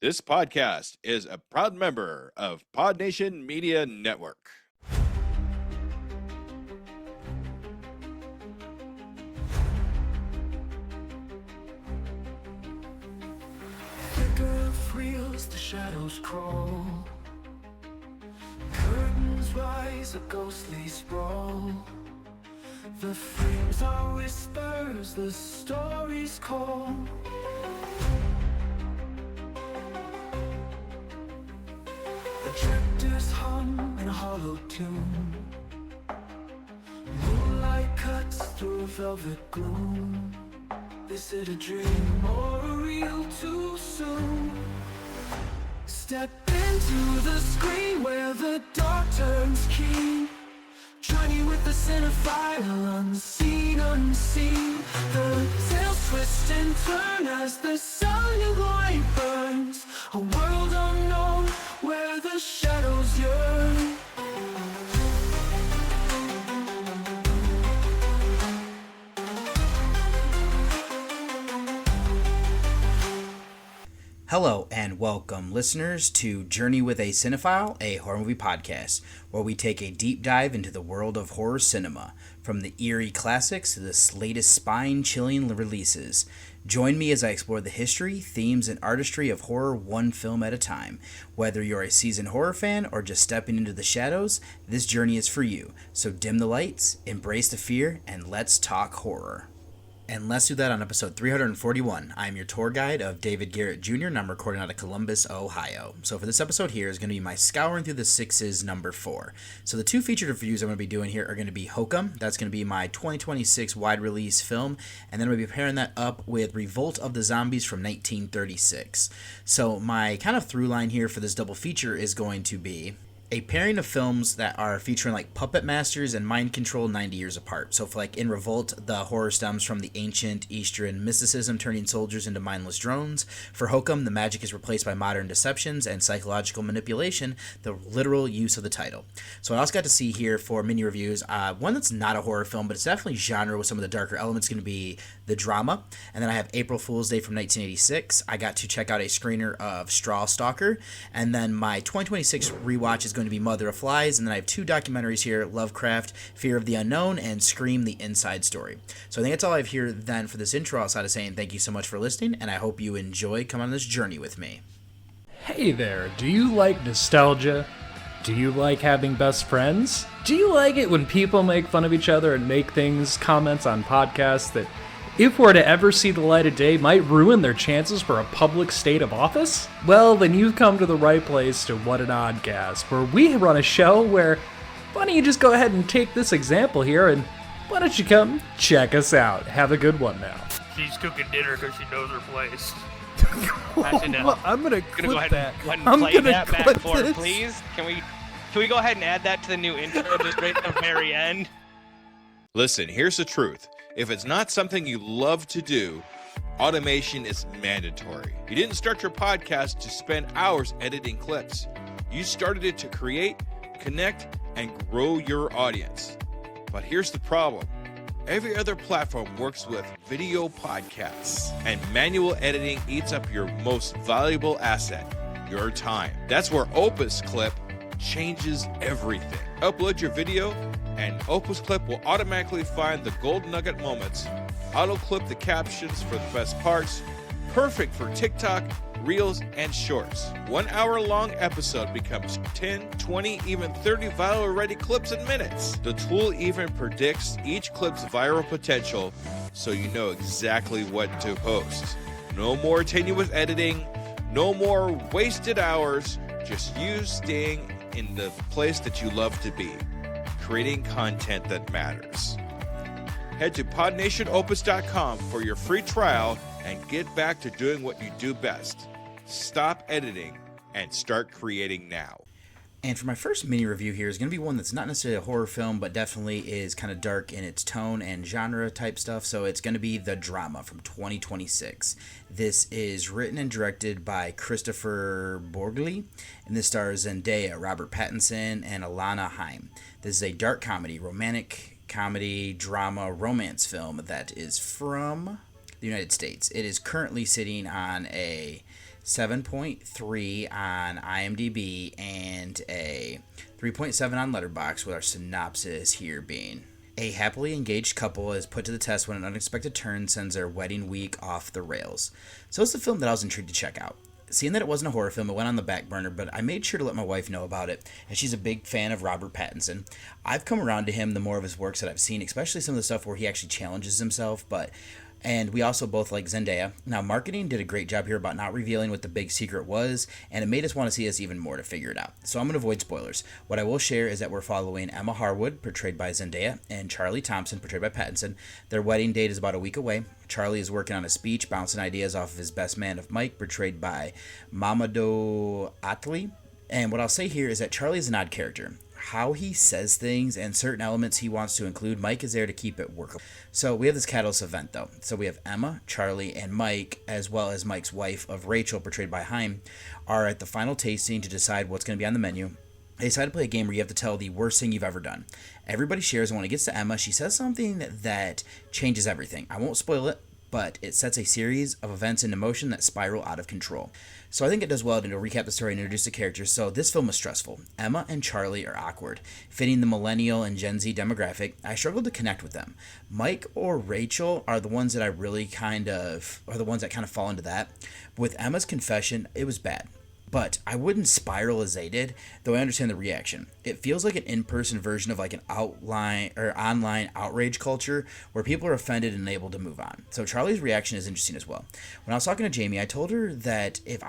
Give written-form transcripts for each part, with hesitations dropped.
This podcast is a proud member of Pod Nation Media Network. Flicker of reels, the shadows crawl. Curtains rise, a ghostly sprawl. The frames are whispers, the stories call. The tractors hum in a hollow tune. Moonlight cuts through velvet gloom. Is it a dream or a real too soon? Step into the screen where the dark turns keen. Join you with the Cinephile, unseen. The tales twist and turn as the silent light burns. A world unknown where the shadows yearn. Hello and welcome, listeners, to Journey with a Cinephile, a horror movie podcast, where we take a deep dive into the world of horror cinema, from the eerie classics to the latest spine-chilling releases. Join me as I explore the history, themes, and artistry of horror one film at a time. Whether you're a seasoned horror fan or just stepping into the shadows, this journey is for you. So dim the lights, embrace the fear, and let's talk horror. And let's do that on episode 341. I'm your tour guide of David Garrett Jr., and I'm recording out of Columbus, Ohio. So for this episode here is going to be my Scouring Through the Sixes number 4. So the two featured reviews I'm going to be doing here are going to be Hokum. That's going to be my 2026 wide release film. And then I'm going to be pairing that up with Revolt of the Zombies from 1936. So my kind of through line here for this double feature is going to be a pairing of films that are featuring like puppet masters and mind control 90 years apart. So for like in Revolt, the horror stems from the ancient Eastern mysticism turning soldiers into mindless drones. For Hokum, the magic is replaced by modern deceptions and psychological manipulation, the literal use of the title. So I also got to see here for mini reviews, one that's not a horror film, but it's definitely genre with some of the darker elements going to be the drama. And then I have April Fool's Day from 1986. I got to check out a screener of Strawstalker. And then my 2026 rewatch is going to be Mother of Flies, and then I have two documentaries here, Lovecraft, Fear of the Unknown, and Scream, The Inside Story. So I think that's all I have here then for this intro, outside of saying thank you so much for listening, and I hope you enjoy coming on this journey with me. Hey there, do you like nostalgia? Do you like having best friends? Do you like it when people make fun of each other and make comments on podcasts that, if were to ever see the light of day, might ruin their chances for a public state of office? Well, then you've come to the right place to What an Oddcast, where we run a show where, why don't you just go ahead and take this example here, and why don't you come check us out? Have a good one now. She's cooking dinner because she knows her place. Well, I'm gonna clip Go ahead that. and I'm play gonna that back clip for her, this. please. Can we go ahead and add that to the new intro, just right at the very end? Listen, here's the truth. If it's not something you love to do, automation is mandatory. You didn't start your podcast to spend hours editing clips. You started it to create, connect, and grow your audience. But here's the problem. Every other platform works with video podcasts, and manual editing eats up your most valuable asset, your time. That's where Opus Clip changes everything. Upload your video, and Opus Clip will automatically find the gold nugget moments, auto-clip the captions for the best parts, perfect for TikTok, Reels, and Shorts. 1 hour-long episode becomes 10, 20, even 30 viral-ready clips in minutes. The tool even predicts each clip's viral potential, so you know exactly what to post. No more tenuous editing, no more wasted hours, just you staying in the place that you love to be, creating content that matters. Head to podnationopus.com for your free trial and get back to doing what you do best. Stop editing and start creating now. And for my first mini review here is going to be one that's not necessarily a horror film, but definitely is kind of dark in its tone and genre type stuff. So it's going to be The Drama from 2026. This is written and directed by Christopher Borgli, and this stars Zendaya, Robert Pattinson, and Alana Haim. This is a dark comedy, romantic comedy, drama, romance film that is from the United States. It is currently sitting on a 7.3 on IMDb, and a 3.7 on Letterboxd, with our synopsis here being: a happily engaged couple is put to the test when an unexpected turn sends their wedding week off the rails. So it's a film that I was intrigued to check out. Seeing that it wasn't a horror film, it went on the back burner, but I made sure to let my wife know about it, and she's a big fan of Robert Pattinson. I've come around to him the more of his works that I've seen, especially some of the stuff where he actually challenges himself, and we also both like Zendaya. Now, marketing did a great job here about not revealing what the big secret was, and it made us want to see this even more to figure it out. So I'm going to avoid spoilers. What I will share is that we're following Emma Harwood, portrayed by Zendaya, and Charlie Thompson, portrayed by Pattinson. Their wedding date is about a week away. Charlie is working on a speech, bouncing ideas off of his best man of Mike, portrayed by Mamadou Atli. And what I'll say here is that Charlie is an odd character. How he says things and certain elements he wants to include, Mike is there to keep it workable. So we have this catalyst event, though. So we have Emma, Charlie, and Mike, as well as Mike's wife of Rachel, portrayed by Haim, are at the final tasting to decide what's going to be on the menu. They decide to play a game where you have to tell the worst thing you've ever done. Everybody shares, and when it gets to Emma, she says something that changes everything. I won't spoil it, but it sets a series of events into motion that spiral out of control. So I think it does well to recap the story and introduce the characters. So this film was stressful. Emma and Charlie are awkward, fitting the millennial and Gen Z demographic. I struggled to connect with them. Mike or Rachel are the ones that I really kind of fall into that. With Emma's confession, it was bad. But I wouldn't spiral as they did, though I understand the reaction. It feels like an in-person version of like an online outrage culture where people are offended and able to move on. So Charlie's reaction is interesting as well. When I was talking to Jamie, I told her that if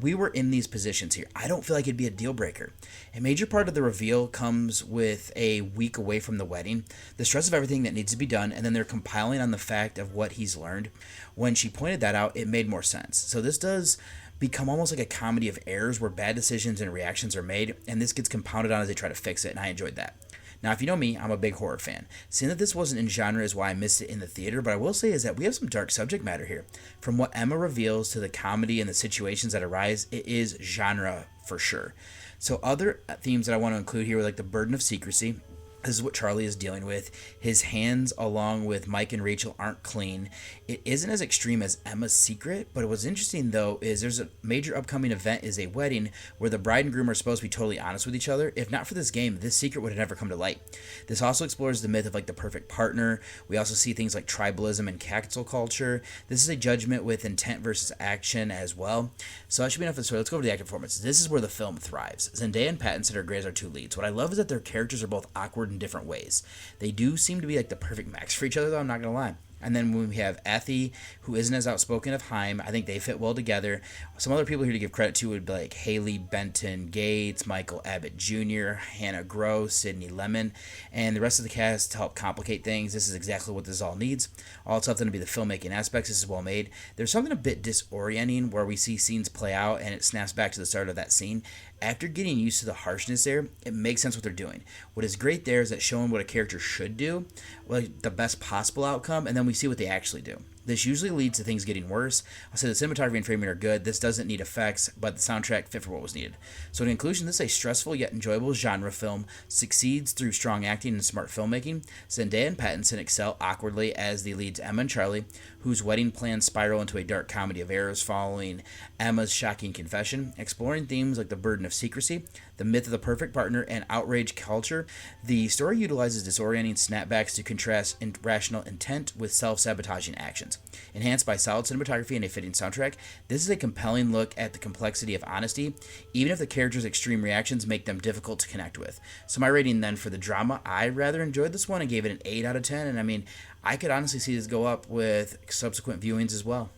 we were in these positions here, I don't feel like it'd be a deal breaker. A major part of the reveal comes with a week away from the wedding, the stress of everything that needs to be done, and then they're compiling on the fact of what he's learned. When she pointed that out, it made more sense. So this does become almost like a comedy of errors where bad decisions and reactions are made, and this gets compounded on as they try to fix it, and I enjoyed that. Now, if you know me, I'm a big horror fan. Seeing that this wasn't in genre is why I missed it in the theater, but I will say is that we have some dark subject matter here. From what Emma reveals to the comedy and the situations that arise, it is genre for sure. So other themes that I want to include here are like the burden of secrecy. This is what Charlie is dealing with. His hands, along with Mike and Rachel, aren't clean. It isn't as extreme as Emma's secret, but what's interesting, though, is there's a major upcoming event is a wedding where the bride and groom are supposed to be totally honest with each other. If not for this game, this secret would have never come to light. This also explores the myth of like the perfect partner. We also see things like tribalism and cancel culture. This is a judgment with intent versus action as well. So that should be enough of the story. Let's go over to the acting performance. This is where the film thrives. Zendaya and Pattinson are great as our two leads. What I love is that their characters are both awkward in different ways. They do seem to be like the perfect match for each other, though, I'm not going to lie. And then when we have Athy, who isn't as outspoken of Haim, I think they fit well together. Some other people here to give credit to would be like Haley Benton Gates, Michael Abbott Jr., Hannah Gross, Sydney Lemon, and the rest of the cast to help complicate things. This is exactly what this all needs. All it's something to be the filmmaking aspects. This is well made. There's something a bit disorienting where we see scenes play out and it snaps back to the start of that scene. After getting used to the harshness there, it makes sense what they're doing. What is great there is that showing what a character should do, like the best possible outcome, and then we see what they actually do. This usually leads to things getting worse. I'll say the cinematography and framing are good. This doesn't need effects, but the soundtrack fit for what was needed. So in conclusion, this is a stressful yet enjoyable genre film, succeeds through strong acting and smart filmmaking. Zendaya and Pattinson excel awkwardly as the leads Emma and Charlie, whose wedding plans spiral into a dark comedy of errors following Emma's shocking confession, exploring themes like the burden of secrecy, the myth of the perfect partner, and outrage culture. The story utilizes disorienting snapbacks to contrast irrational intent with self-sabotaging actions. Enhanced by solid cinematography and a fitting soundtrack, this is a compelling look at the complexity of honesty, even if the characters' extreme reactions make them difficult to connect with. So my rating then for the drama, I rather enjoyed this one and gave it an 8 out of 10, and I mean, I could honestly see this go up with subsequent viewings as well.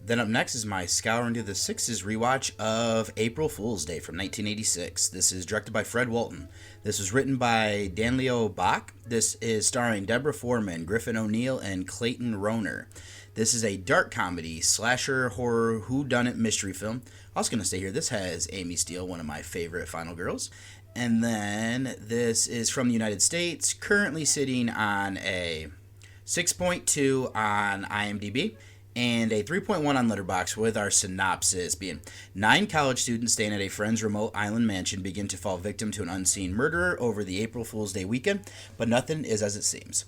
Then up next is my Scouring Through the Sixes rewatch of April Fool's Day from 1986. This is directed by Fred Walton. This was written by Danleo Bach. This is starring Deborah Foreman, Griffin O'Neill, and Clayton Rohner. This is a dark comedy, slasher, horror, whodunit mystery film. I was going to say here, this has Amy Steele, one of my favorite final girls. And then this is from the United States, currently sitting on a 6.2 on IMDb. And a 3.1 on Letterboxd, with our synopsis being 9 college students staying at a friend's remote island mansion begin to fall victim to an unseen murderer over the April Fool's Day weekend, but nothing is as it seems.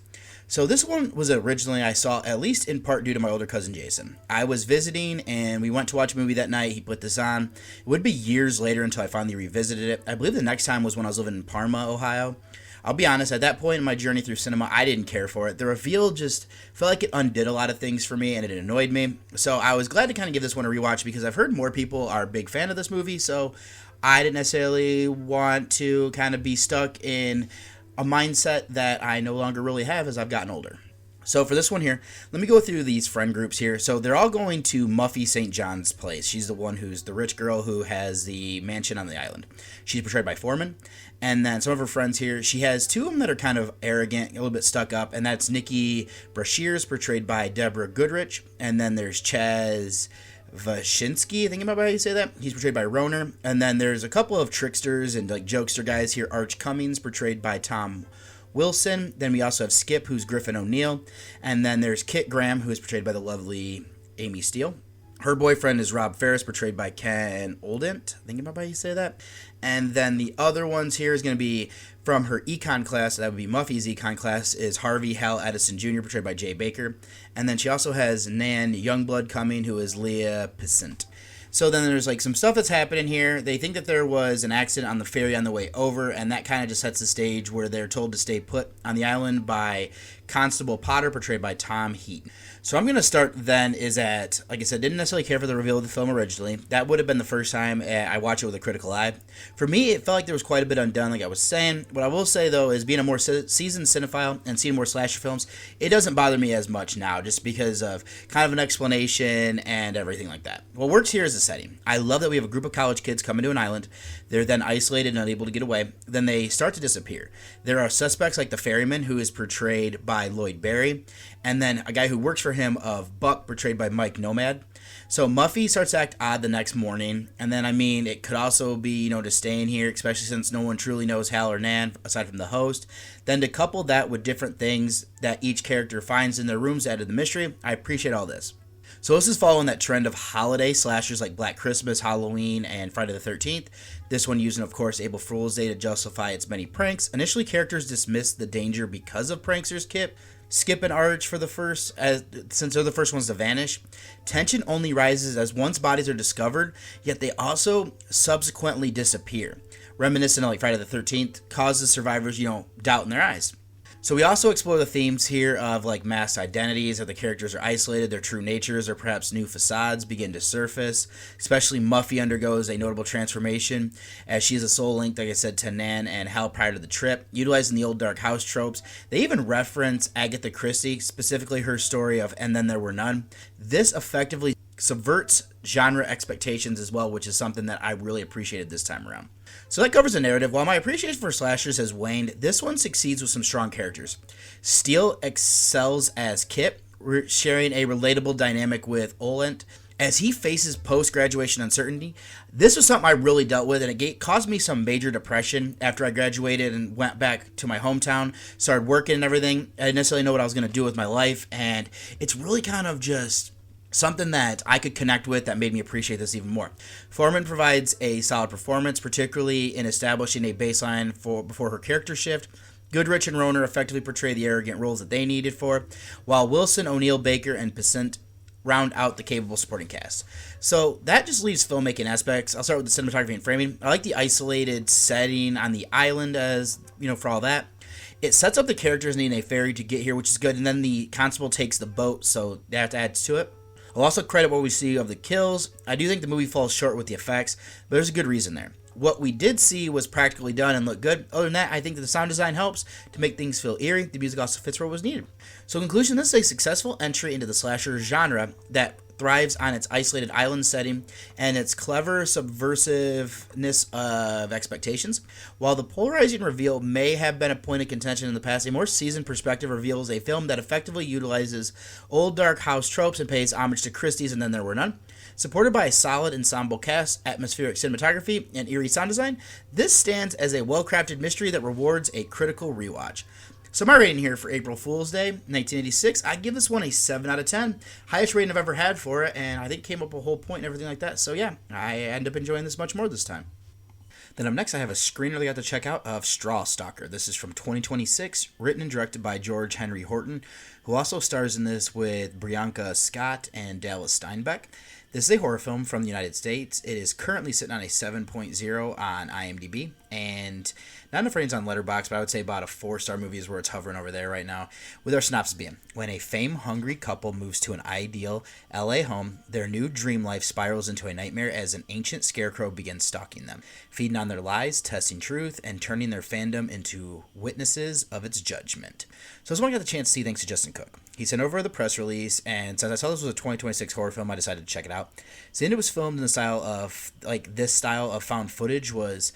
So this one was originally I saw at least in part due to my older cousin Jason. I was visiting and we went to watch a movie that night. He put this on. It would be years later until I finally revisited it. I believe the next time was when I was living in Parma, Ohio. I'll be honest, at that point in my journey through cinema, I didn't care for it. The reveal just felt like it undid a lot of things for me and it annoyed me. So I was glad to kind of give this one a rewatch because I've heard more people are a big fan of this movie. So I didn't necessarily want to kind of be stuck in a mindset that I no longer really have as I've gotten older. So for this one here, let me go through these friend groups here. So they're all going to Muffy St. John's place. She's the one who's the rich girl who has the mansion on the island. She's portrayed by Foreman. And then some of her friends here, she has two of them that are kind of arrogant, a little bit stuck up, and that's Nikki Brashears, portrayed by Deborah Goodrich. And then there's Chaz Vashinsky, I think about how you say that. He's portrayed by Roner. And then there's a couple of tricksters and like jokester guys here. Arch Cummings, portrayed by Tom Wilson. Then we also have Skip, who's Griffin O'Neill. And then there's Kit Graham, who is portrayed by the lovely Amy Steele. Her boyfriend is Rob Ferris, portrayed by Ken Oldent. Thinking about how you say that. And then the other ones here is going to be from her econ class. That would be Muffy's econ class, is Harvey Hal Edison Jr., portrayed by Jay Baker. And then she also has Nan Youngblood coming, who is Leah Pissant. So then there's like some stuff that's happening here. They think that there was an accident on the ferry on the way over, and that kind of just sets the stage where they're told to stay put on the island by Constable Potter, portrayed by Tom Heaton. So I'm going to start then is at, like I said, didn't necessarily care for the reveal of the film originally. That would have been the first time I watched it with a critical eye. For me, it felt like there was quite a bit undone, like I was saying. What I will say, though, is being a more seasoned cinephile and seeing more slasher films, it doesn't bother me as much now, just because of kind of an explanation and everything like that. What works here is the setting. I love that we have a group of college kids coming to an island. They're then isolated and unable to get away. Then they start to disappear. There are suspects like the ferryman, who is portrayed by Lloyd Barry, and then a guy who works for him of Buck, portrayed by Mike Nomad. So Muffy starts to act odd the next morning, and then, I mean, it could also be, to stay in here, especially since no one truly knows Hal or Nan, aside from the host. Then to couple that with different things that each character finds in their rooms to add to the mystery, I appreciate all this. So this is following that trend of holiday slashers like Black Christmas, Halloween, and Friday the 13th. This one using, of course, April Fool's Day to justify its many pranks. Initially, characters dismissed the danger because of pranksters Skip and Arch for the first, since they're the first ones to vanish. Tension only rises as once bodies are discovered, yet they also subsequently disappear. Reminiscent of like Friday the 13th, causes survivors, doubt in their eyes. So we also explore the themes here of like masked identities, that the characters are isolated, their true natures or perhaps new facades begin to surface. Especially Muffy undergoes a notable transformation as she is a soul link, like I said, to Nan and Hal prior to the trip. Utilizing the old dark house tropes, they even reference Agatha Christie, specifically her story of And Then There Were None. This effectively subverts genre expectations as well, which is something that I really appreciated this time around. So that covers the narrative. While my appreciation for slashers has waned, this one succeeds with some strong characters. Steele excels as Kip, sharing a relatable dynamic with Olent as he faces post-graduation uncertainty. This was something I really dealt with, and it caused me some major depression after I graduated and went back to my hometown, started working and everything. I didn't necessarily know what I was going to do with my life, and it's really kind of just something that I could connect with that made me appreciate this even more. Foreman provides a solid performance, particularly in establishing a baseline before her character shift. Goodrich and Roner effectively portray the arrogant roles that they needed for, while Wilson, O'Neill, Baker, and Pissant round out the capable supporting cast. So that just leaves filmmaking aspects. I'll start with the cinematography and framing. I like the isolated setting on the island as, for all that. It sets up the characters needing a ferry to get here, which is good, and then the constable takes the boat, so that adds to it. I'll also credit what we see of the kills. I do think the movie falls short with the effects, but there's a good reason there. What we did see was practically done and looked good. Other than that, I think that the sound design helps to make things feel eerie. The music also fits where it was needed. So in conclusion, this is a successful entry into the slasher genre that thrives on its isolated island setting and its clever subversiveness of expectations. While the polarizing reveal may have been a point of contention in the past, a more seasoned perspective reveals a film that effectively utilizes old dark house tropes and pays homage to Christie's And Then There Were None. Supported by a solid ensemble cast, atmospheric cinematography, and eerie sound design, this stands as a well-crafted mystery that rewards a critical rewatch. So my rating here for April Fool's Day, 1986, I give this one a 7 out of 10. Highest rating I've ever had for it, and I think it came up a whole point and everything like that. So yeah, I end up enjoying this much more this time. Then up next, I have a screener that I got to check out of Strawstalker. This is from 2026, written and directed by George Henry Horton, who also stars in this with Bianca Scott and Dallas Steinbeck. This is a horror film from the United States. It is currently sitting on a 7.0 on IMDb, and not enough ratings on Letterboxd, but I would say about a 4-star movie is where it's hovering over there right now, with our synopsis being, when a fame-hungry couple moves to an ideal LA home, their new dream life spirals into a nightmare as an ancient scarecrow begins stalking them, feeding on their lies, testing truth, and turning their fandom into witnesses of its judgment. So this one I got the chance to see thanks to Justin Cook. He sent over the press release, and since I saw this was a 2026 horror film, I decided to check it out. Seeing it was filmed in the style of, this style of found footage was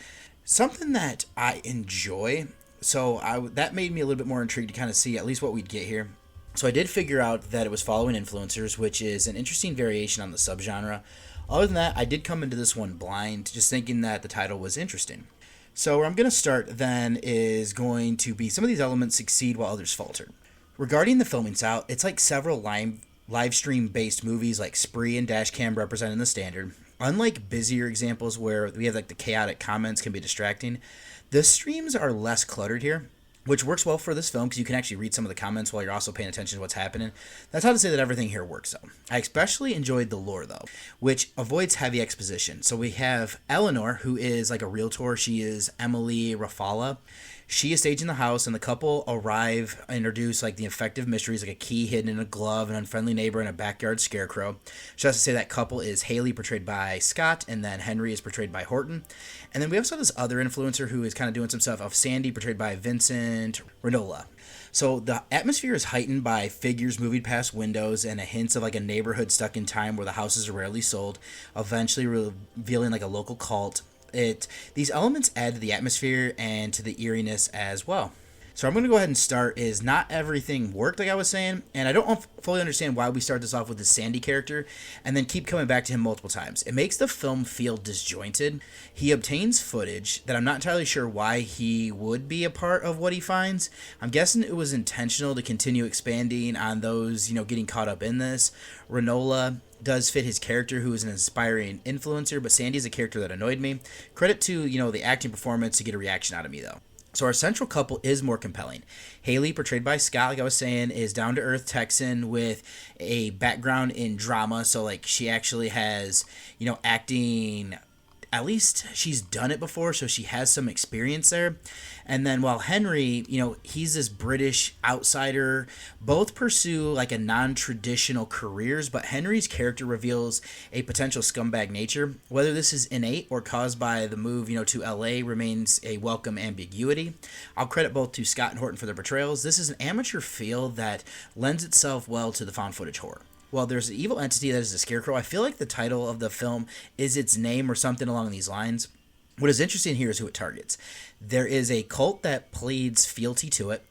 something that I enjoy, so that made me a little bit more intrigued to kind of see at least what we'd get here. So I did figure out that it was following influencers, which is an interesting variation on the subgenre. Other than that, I did come into this one blind, just thinking that the title was interesting. So where I'm going to start then is going to be some of these elements succeed while others falter. Regarding the filming style, it's like several live stream based movies like Spree and Dashcam representing the standard. Unlike busier examples where we have the chaotic comments can be distracting, the streams are less cluttered here, which works well for this film because you can actually read some of the comments while you're also paying attention to what's happening. That's not to say that everything here works though. I especially enjoyed the lore though, which avoids heavy exposition. So we have Eleanor, who is like a realtor. She is Emily Rafala. She is staging the house, and the couple arrive and introduce the effective mysteries, like a key hidden in a glove, an unfriendly neighbor, and a backyard scarecrow. Just to say that couple is Haley, portrayed by Scott, and then Henry is portrayed by Horton. And then we also have this other influencer who is kind of doing some stuff of Sandy, portrayed by Vincent Renola. So the atmosphere is heightened by figures moving past windows and a hint of a neighborhood stuck in time where the houses are rarely sold, eventually revealing a local cult. These elements add to the atmosphere and to the eeriness as well. So I'm going to go ahead and start is not everything worked like I was saying, and I don't fully understand why we start this off with the Sandy character and then keep coming back to him multiple times. It makes the film feel disjointed. He obtains footage that I'm not entirely sure why he would be a part of what he finds. I'm guessing it was intentional to continue expanding on those, getting caught up in this. Renola does fit his character, who is an inspiring influencer, but Sandy's a character that annoyed me. Credit to, the acting performance to get a reaction out of me, though. So our central couple is more compelling. Haley, portrayed by Scott, like I was saying, is down-to-earth Texan with a background in drama. So, she actually has, acting. At least she's done it before, so she has some experience there. And then while Henry, he's this British outsider, both pursue a non-traditional careers, but Henry's character reveals a potential scumbag nature. Whether this is innate or caused by the move, to LA remains a welcome ambiguity. I'll credit both to Scott and Horton for their portrayals. This is an amateur feel that lends itself well to the found footage horror. Well, there's an evil entity that is a scarecrow. I feel like the title of the film is its name or something along these lines. What is interesting here is who it targets. There is a cult that pleads fealty to it.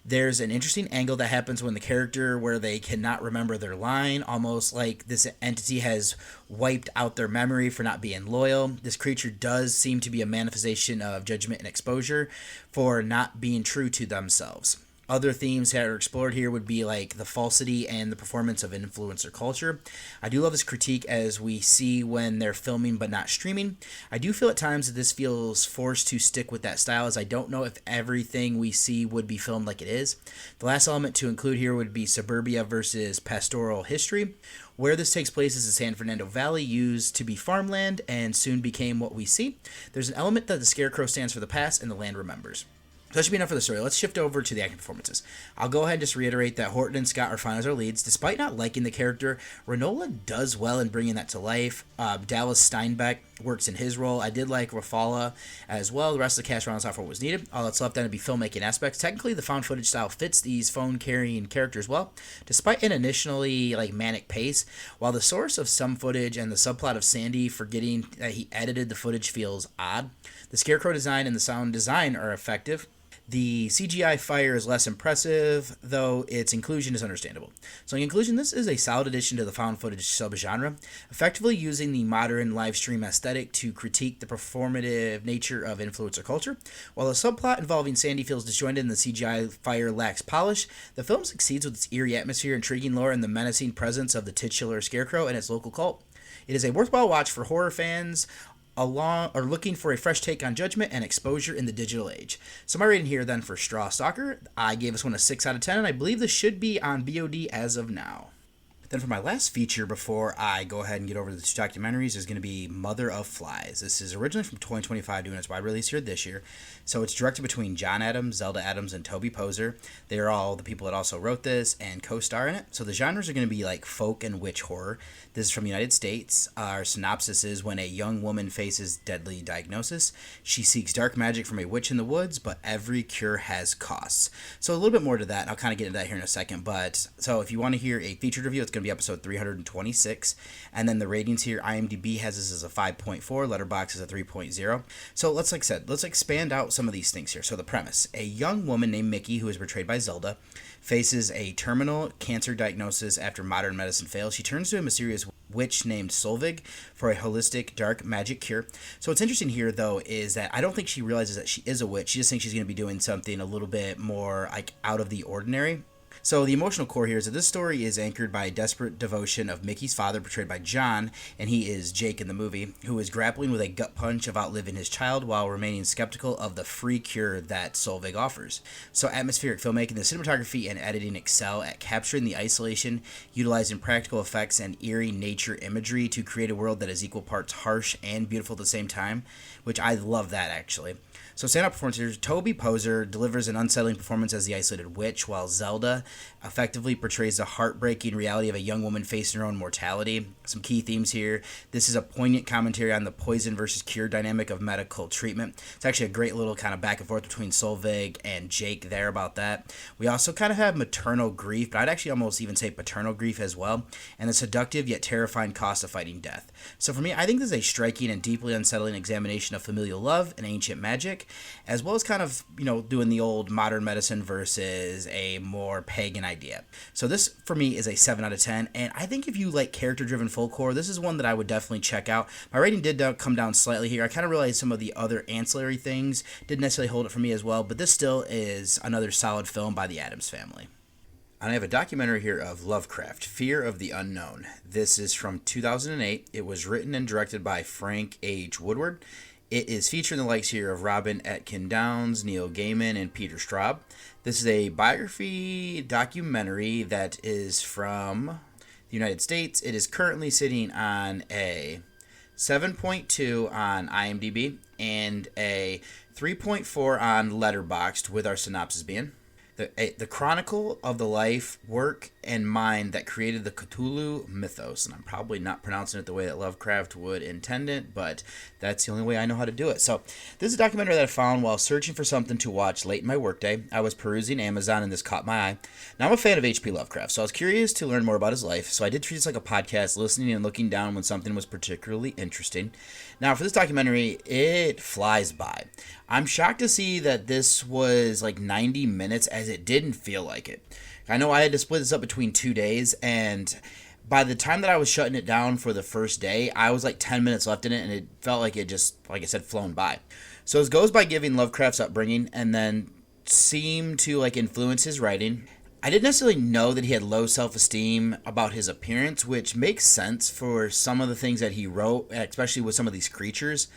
There's an interesting angle that happens when the character where they cannot remember their line, almost like this entity has wiped out their memory for not being loyal. This creature does seem to be a manifestation of judgment and exposure for not being true to themselves. Other themes that are explored here would be the falsity and the performance of influencer culture. I do love this critique as we see when they're filming but not streaming. I do feel at times that this feels forced to stick with that style, as I don't know if everything we see would be filmed like it is. The last element to include here would be suburbia versus pastoral history. Where this takes place is the San Fernando Valley, used to be farmland and soon became what we see. There's an element that the scarecrow stands for the past and the land remembers. So that should be enough for the story. Let's shift over to the acting performances. I'll go ahead and just reiterate that Horton and Scott are fine as our leads. Despite not liking the character, Renola does well in bringing that to life. Dallas Steinbeck works in his role. I did like Rafala as well. The rest of the cast rounds off what was needed. All that's left then to be filmmaking aspects. Technically, the found footage style fits these phone-carrying characters well, despite an initially manic pace. While the source of some footage and the subplot of Sandy forgetting that he edited the footage feels odd, the scarecrow design and the sound design are effective. The CGI fire is less impressive, though its inclusion is understandable. So in conclusion, this is a solid addition to the found footage subgenre, effectively using the modern live stream aesthetic to critique the performative nature of influencer culture. While the subplot involving Sandy feels disjointed and the CGI fire lacks polish, the film succeeds with its eerie atmosphere, intriguing lore, and the menacing presence of the titular scarecrow and its local cult. It is a worthwhile watch for horror fans along or looking for a fresh take on judgment and exposure in the digital age. So my rating here then for Strawstalker, I gave this one a 6 out of 10, and I believe this should be on VOD as of now. Then for my last feature before I go ahead and get over to the two documentaries is going to be Mother of Flies. This is originally from 2025, doing its wide release here this year. So it's directed between John Adams, Zelda Adams, and Toby Poser. They are all the people that also wrote this and co-star in it. So the genres are going to be like folk and witch horror. This is from the United States. Our synopsis is when a young woman faces deadly diagnosis, she seeks dark magic from a witch in the woods, but every cure has costs. So a little bit more to that. I'll kind of get into that here in a second. But so if you want to hear a featured review, it's going to be episode 326, and then the ratings here, IMDb has this as a 5.4, Letterboxd is a 3.0. So let's expand out some of these things here. So the premise: a young woman named Mickey, who is portrayed by Zelda, faces a terminal cancer diagnosis after modern medicine fails. She turns to a mysterious witch named Solvig for a holistic dark magic cure. So what's interesting here, though, is that I don't think she realizes that she is a witch. She just thinks she's going to be doing something a little bit more like out of the ordinary. So the emotional core here is that this story is anchored by a desperate devotion of Mickey's father, portrayed by John, and he is Jake in the movie, who is grappling with a gut punch of outliving his child while remaining skeptical of the free cure that Solvig offers. So atmospheric filmmaking, the cinematography and editing excel at capturing the isolation, utilizing practical effects and eerie nature imagery to create a world that is equal parts harsh and beautiful at the same time, which I love that, actually. So standout performances, Toby Poser delivers an unsettling performance as the isolated witch, while Zelda effectively portrays the heartbreaking reality of a young woman facing her own mortality. Some key themes here. This is a poignant commentary on the poison versus cure dynamic of medical treatment. It's actually a great little kind of back and forth between Solvig and Jake there about that. We also kind of have maternal grief, but I'd actually almost even say paternal grief as well, and the seductive yet terrifying cost of fighting death. So for me, I think this is a striking and deeply unsettling examination of familial love and ancient magic, as well as kind of, doing the old modern medicine versus a more pagan idea. So this, for me, is a 7 out of 10, and I think if you like character-driven folk horror, this is one that I would definitely check out. My rating did come down slightly here. I kind of realized some of the other ancillary things didn't necessarily hold it for me as well, but this still is another solid film by the Addams family. And I have a documentary here of Lovecraft, Fear of the Unknown. This is from 2008. It was written and directed by Frank H. Woodward. It is featuring the likes here of Robin Atkin Downes, Neil Gaiman, and Peter Straub. This is a biography documentary that is from the United States. It is currently sitting on a 7.2 on IMDb and a 3.4 on Letterboxd, with our synopsis being the chronicle of the life, work, and mind that created the Cthulhu mythos. And I'm probably not pronouncing it the way that Lovecraft would intend it, but that's the only way I know how to do it. So this is a documentary that I found while searching for something to watch late in my workday. I was perusing Amazon and this caught my eye. Now I'm a fan of H.P. Lovecraft, so I was curious to learn more about his life. So I did treat this like a podcast, listening and looking down when something was particularly interesting. Now for this documentary, it flies by. I'm shocked to see that this was like 90 minutes, as it didn't feel like it. I know I had to split this up between 2 days, and by the time that I was shutting it down for the first day, I was like 10 minutes left in it, and it felt like it just, like I said, flown by. So it goes by giving Lovecraft's upbringing and then seemed to like influence his writing. I didn't necessarily know that he had low self-esteem about his appearance, which makes sense for some of the things that he wrote, especially with some of these creatures.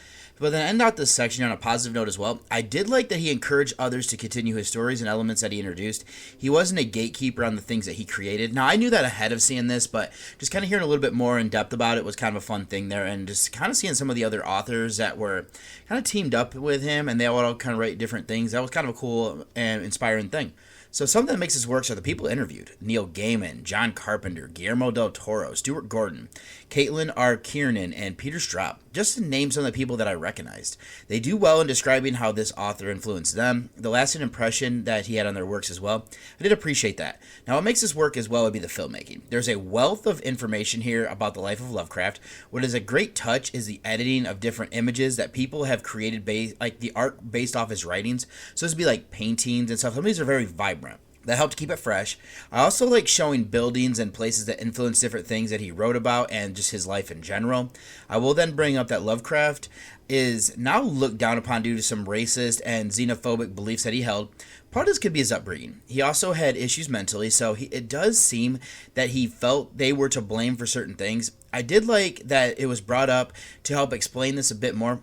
But then end out this section on a positive note as well. I did like that he encouraged others to continue his stories and elements that he introduced. He wasn't a gatekeeper on the things that he created. Now, I knew that ahead of seeing this, but just kind of hearing a little bit more in depth about it was kind of a fun thing there. And just kind of seeing some of the other authors that were kind of teamed up with him, and they all kind of write different things. That was kind of a cool and inspiring thing. So something that makes this work are the people interviewed: Neil Gaiman, John Carpenter, Guillermo del Toro, Stuart Gordon, Caitlin R. Kiernan, and Peter Straub, just to name some of the people that I recognized. They do well in describing how this author influenced them, the lasting impression that he had on their works as well. I did appreciate that. Now, what makes this work as well would be the filmmaking. There's a wealth of information here about the life of Lovecraft. What is a great touch is the editing of different images that people have created, like the art based off his writings. So this would be like paintings and stuff. Some of these are very vibrant. That helped keep it fresh. I also like showing buildings and places that influence different things that he wrote about and just his life in general. I will then bring up that Lovecraft is now looked down upon due to some racist and xenophobic beliefs that he held. Part of this could be his upbringing. He also had issues mentally, so it does seem that he felt they were to blame for certain things. I did like that it was brought up to help explain this a bit more.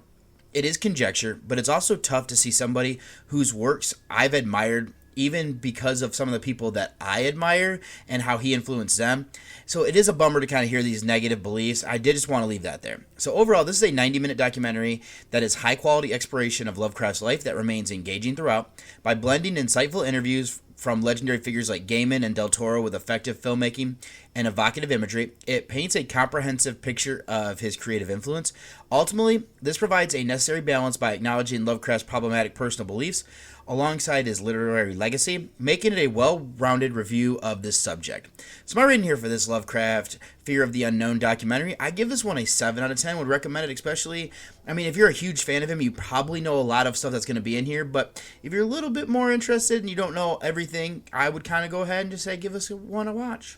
It is conjecture, but it's also tough to see somebody whose works I've admired even because of some of the people that I admire and how he influenced them. So it is a bummer to kind of hear these negative beliefs. I did just want to leave that there. So overall, this is a 90-minute documentary that is high-quality exploration of Lovecraft's life that remains engaging throughout by blending insightful interviews from legendary figures like Gaiman and Del Toro with effective filmmaking and evocative imagery. It paints a comprehensive picture of his creative influence. Ultimately, this provides a necessary balance by acknowledging Lovecraft's problematic personal beliefs alongside his literary legacy, making it a well-rounded review of this subject. So my rating here for this Lovecraft Fear of the Unknown documentary, I give this one a 7 out of 10. Would recommend it, especially, if you're a huge fan of him, you probably know a lot of stuff that's going to be in here, but if you're a little bit more interested and you don't know everything, I would kind of go ahead and just say give this one a watch.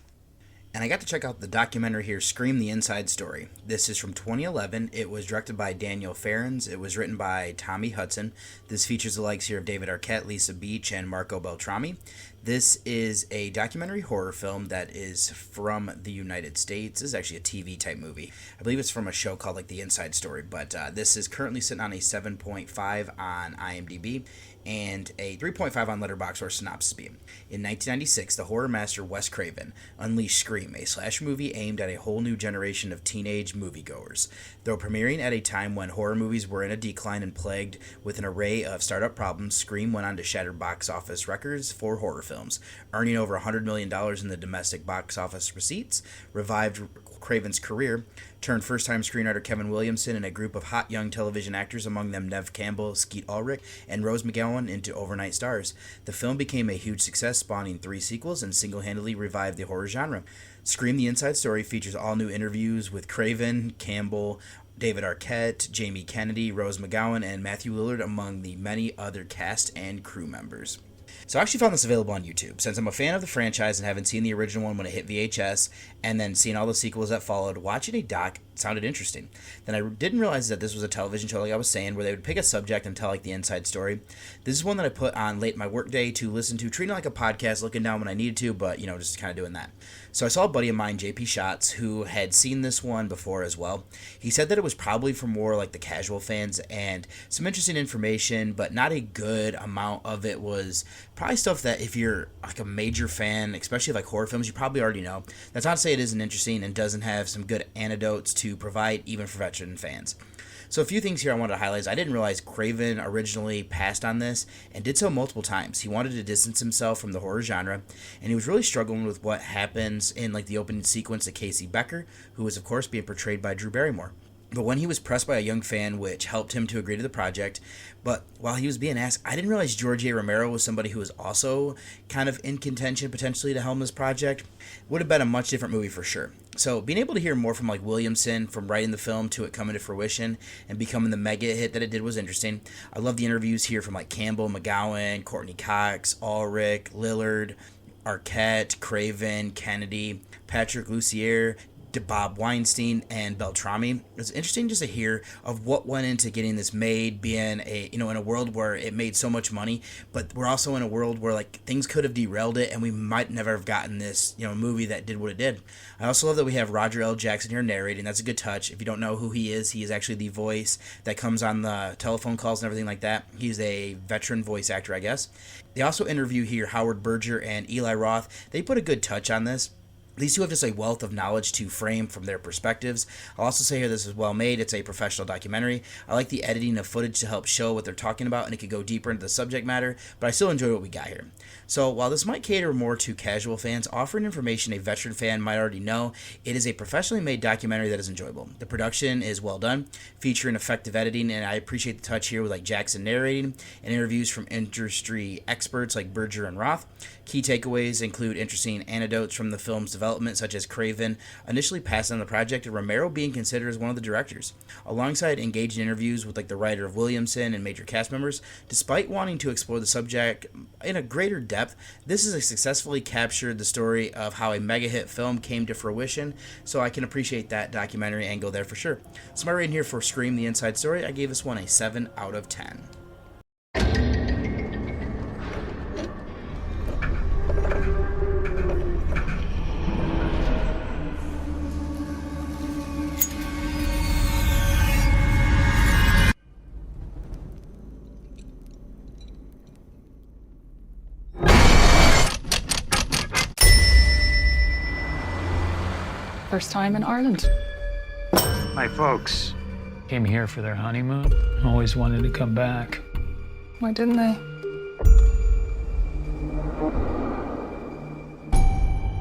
And I got to check out the documentary here, Scream: The Inside Story. This is from 2011. It was directed by Daniel Farrens. It was written by Tommy Hudson. This features the likes here of David Arquette, Lisa Beach, and Marco Beltrami. This is a documentary horror film that is from the United States. This is actually a TV type movie. I believe it's from a show called The Inside Story, but this is currently sitting on a 7.5 on IMDb and a 3.5 on Letterboxd or Synopsis Beam. In 1996, the horror master Wes Craven unleashed Scream, a slash movie aimed at a whole new generation of teenage moviegoers. Though premiering at a time when horror movies were in a decline and plagued with an array of startup problems, Scream went on to shatter box office records for horror films, earning over $100 million in the domestic box office receipts, revived Craven's career, turned first-time screenwriter Kevin Williamson and a group of hot young television actors, among them Neve Campbell, Skeet Ulrich, and Rose McGowan, into overnight stars. The film became a huge success, spawning 3 sequels, and single-handedly revived the horror genre. Scream: The Inside Story features all new interviews with Craven, Campbell, David Arquette, Jamie Kennedy, Rose McGowan, and Matthew Lillard, among the many other cast and crew members. So I actually found this available on YouTube. Since I'm a fan of the franchise and haven't seen the original one when it hit VHS, and then seeing all the sequels that followed, watching a doc sounded interesting. Then I didn't realize that this was a television show, like I was saying, where they would pick a subject and tell like the inside story. This is one that I put on late in my workday to listen to, treating it like a podcast, looking down when I needed to, but just kind of doing that. So I saw a buddy of mine, JP Shots, who had seen this one before as well. He said that it was probably for more like the casual fans and some interesting information, but not a good amount of it was probably stuff that if you're like a major fan, especially like horror films, you probably already know. That's not to say it isn't interesting and doesn't have some good anecdotes to provide even for veteran fans. So a few things here I wanted to highlight is I didn't realize Craven originally passed on this and did so multiple times. He wanted to distance himself from the horror genre, and he was really struggling with what happens in like the opening sequence to Casey Becker, who was of course being portrayed by Drew Barrymore. But when he was pressed by a young fan, which helped him to agree to the project, but while he was being asked, I didn't realize George A. Romero was somebody who was also kind of in contention potentially to helm this project. Would have been a much different movie for sure. So being able to hear more from like Williamson, from writing the film to it coming to fruition and becoming the mega hit that it did was interesting. I love the interviews here from like Campbell, McGowan, Courtney Cox, Ulrich, Lillard, Arquette, Craven, Kennedy, Patrick Lussier, Bob Weinstein, and Beltrami. It's interesting just to hear of what went into getting this made, being a in a world where it made so much money, but we're also in a world where like things could have derailed it and we might never have gotten this movie that did what it did. I also love that we have Roger L. Jackson here narrating. That's a good touch. If you don't know who he is actually the voice that comes on the telephone calls and everything like that. He's a veteran voice actor, I guess. They also interview here Howard Berger and Eli Roth. They put a good touch on this. These two have just a wealth of knowledge to frame from their perspectives. I'll also say here this is well made. It's a professional documentary. I like the editing of footage to help show what they're talking about, and it could go deeper into the subject matter, but I still enjoy what we got here. So while this might cater more to casual fans, offering information a veteran fan might already know, it is a professionally made documentary that is enjoyable. The production is well done, featuring effective editing, and I appreciate the touch here with like Jackson narrating and interviews from industry experts like Berger and Roth. Key takeaways include interesting anecdotes from the film's development, development such as Craven initially passed on the project, and Romero being considered as one of the directors. Alongside engaged interviews with like the writer of Williamson and major cast members, despite wanting to explore the subject in a greater depth, this has successfully captured the story of how a mega hit film came to fruition, so I can appreciate that documentary angle there for sure. So my rating here for Scream: The Inside Story, I gave this one a 7 out of 10. First time in Ireland. My folks came here for their honeymoon. Always wanted to come back. Why didn't they?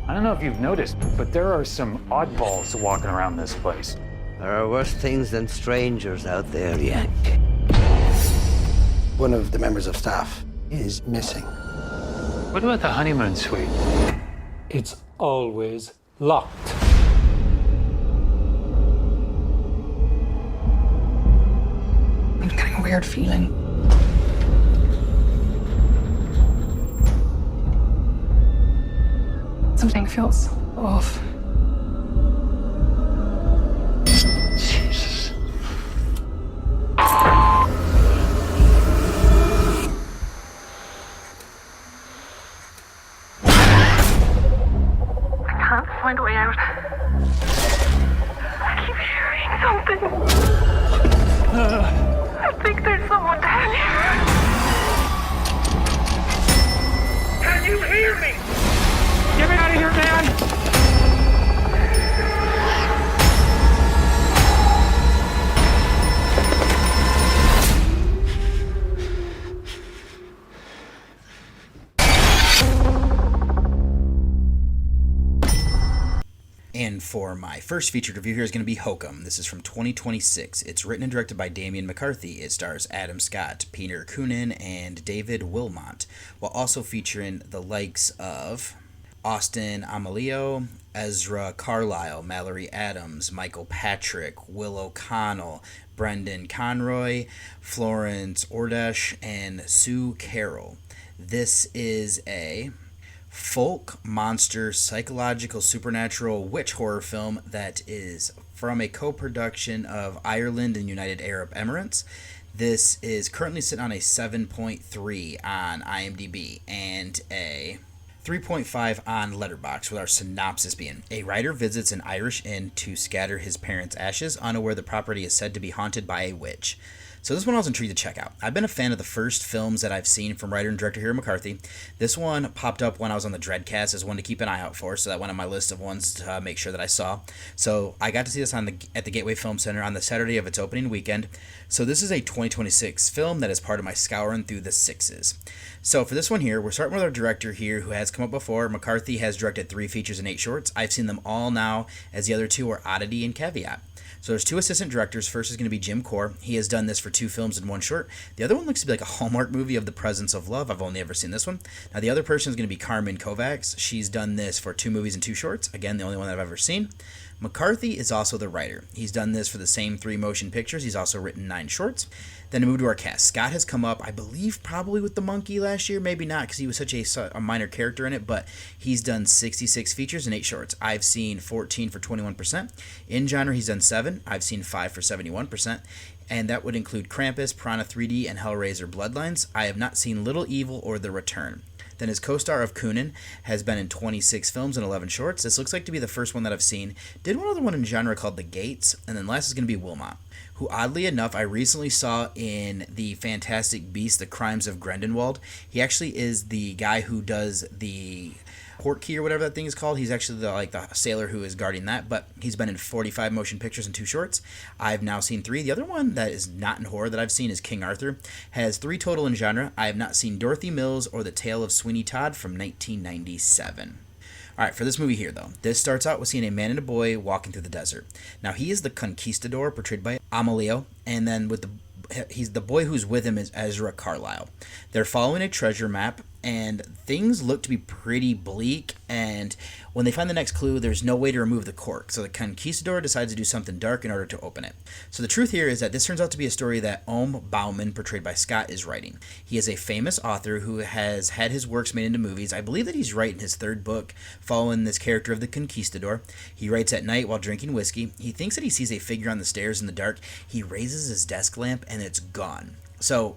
I don't know if you've noticed, but there are some oddballs walking around this place. There are worse things than strangers out there, Yank. One of the members of staff is missing. What about the honeymoon suite? It's always locked. I'm getting a weird feeling. Something feels off. Jesus. I can't find a way out. I keep hearing something. I think there's someone down here. Can you hear me? Get me out of here, man! And for my first featured review here is going to be Hokum. This is from 2026. It's written and directed by Damian McCarthy. It stars Adam Scott, Peter Coonan, and David Wilmot, while also featuring the likes of Austin Amelio, Ezra Carlisle, Mallory Adams, Michael Patrick, Will O'Connell, Brendan Conroy, Florence Ordesh, and Sue Carroll. This is a folk, monster, psychological, supernatural witch horror film that is from a co-production of Ireland and United Arab Emirates. This is currently sitting on a 7.3 on IMDb and a 3.5 on Letterboxd, with our synopsis being: a writer visits an Irish inn to scatter his parents' ashes, unaware the property is said to be haunted by a witch. So this one I was intrigued to check out. I've been a fan of the first films that I've seen from writer and director here McCarthy. This one popped up when I was on the Dreadcast as one to keep an eye out for, so that went on my list of ones to make sure that I saw. So I got to see this at the Gateway Film Center on the Saturday of its opening weekend. So this is a 2026 film that is part of my Scouring Through the Sixes. So for this one here, we're starting with our director here who has come up before. McCarthy has directed 3 features and 8 shorts. I've seen them all now, as the other 2 are Oddity and Caveat. So there's 2 assistant directors. First is going to be Jim Core. He has done this for 2 films and 1 short. The other one looks to be like a Hallmark movie of The Presence of Love. I've only ever seen this one. Now the other person is going to be Carmen Kovacs. She's done this for 2 movies and 2 shorts. Again, the only one that I've ever seen. McCarthy is also the writer. He's done this for the same 3 motion pictures. He's also written 9 shorts. Then to move to our cast. Scott has come up, I believe, probably with The Monkey last year. Maybe not, because he was such a minor character in it. But he's done 66 features and 8 shorts. I've seen 14 for 21%. In genre, he's done 7. I've seen 5 for 71%. And that would include Krampus, Piranha 3D, and Hellraiser Bloodlines. I have not seen Little Evil or The Return. Then his co-star of Coonan has been in 26 films and 11 shorts. This looks like to be the first one that I've seen. Did one other one in genre called The Gates. And then last is going to be Wilmot, who oddly enough I recently saw in the Fantastic Beasts: The Crimes of Grindelwald. He actually is the guy who does the port key or whatever that thing is called. He's actually the sailor who is guarding that, but he's been in 45 motion pictures and 2 shorts. I've now seen 3. The other one that is not in horror that I've seen is King Arthur. Has 3 total in genre. I have not seen Dorothy Mills or The Tale of Sweeney Todd from 1997. Alright, for this movie here though, this starts out with seeing a man and a boy walking through the desert. Now he is the conquistador portrayed by Amelio, and then with the boy who's with him is Ezra Carlisle. They're following a treasure map, and things look to be pretty bleak, and when they find the next clue, there's no way to remove the cork, so the conquistador decides to do something dark in order to open it. So the truth here is that this turns out to be a story that Ohm Bauman, portrayed by Scott, is writing. He is a famous author who has had his works made into movies. I believe that he's writing his third book following this character of the conquistador. He writes at night while drinking whiskey. He thinks that he sees a figure on the stairs in the dark. He raises his desk lamp and it's gone. So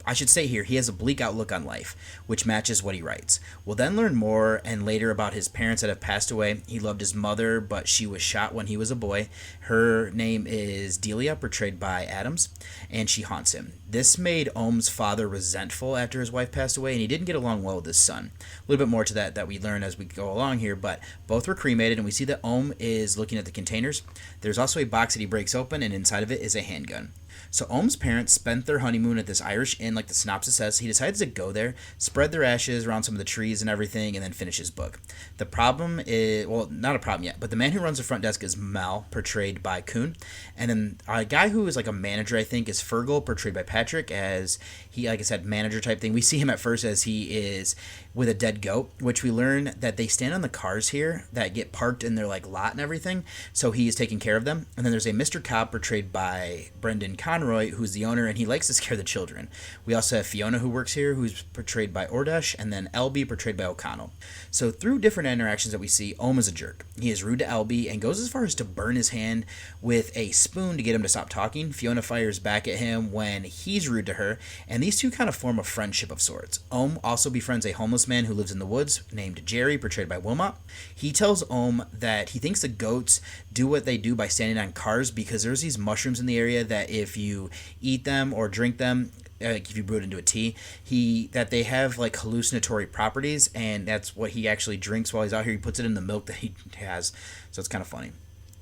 I should say here, he has a bleak outlook on life, which matches what he writes. We'll then learn more and later about his parents that have passed away. He loved his mother, but she was shot when he was a boy. Her name is Delia, portrayed by Adams, and she haunts him. This made Ohm's father resentful after his wife passed away, and he didn't get along well with his son. A little bit more to that we learn as we go along here, but both were cremated, and we see that Ohm is looking at the containers. There's also a box that he breaks open, and inside of it is a handgun. So Ohm's parents spent their honeymoon at this Irish inn, like the synopsis says. He decides to go there, spread their ashes around some of the trees and everything, and then finish his book. The problem is, well, not a problem yet, but the man who runs the front desk is Mel, portrayed by Kuhn. And then a guy who is like a manager, I think, is Fergal, portrayed by Patrick, as he, like I said, manager type thing. We see him at first as he is with a dead goat, which we learn that they stand on the cars here that get parked in their like lot and everything, so he is taking care of them. And then there's a Mr. Cobb, portrayed by Brendan Conroy, who's the owner, and he likes to scare the children. We also have Fiona, who works here, who's portrayed by Ordash, and then Elby, portrayed by O'Connell. So through different interactions that we see, Ohm is a jerk. He is rude to Elby and goes as far as to burn his hand with a spoon to get him to stop talking. Fiona fires back at him when he's rude to her, and these two kind of form a friendship of sorts. Ohm also befriends a homeless man who lives in the woods named Jerry, portrayed by Wilmot. He tells Ohm that he thinks the goats do what they do by standing on cars because there's these mushrooms in the area that if you eat them or drink them, like if you brew it into a tea, that they have like hallucinatory properties, and that's what he actually drinks while he's out here. He puts it in the milk that he has, so it's kind of funny.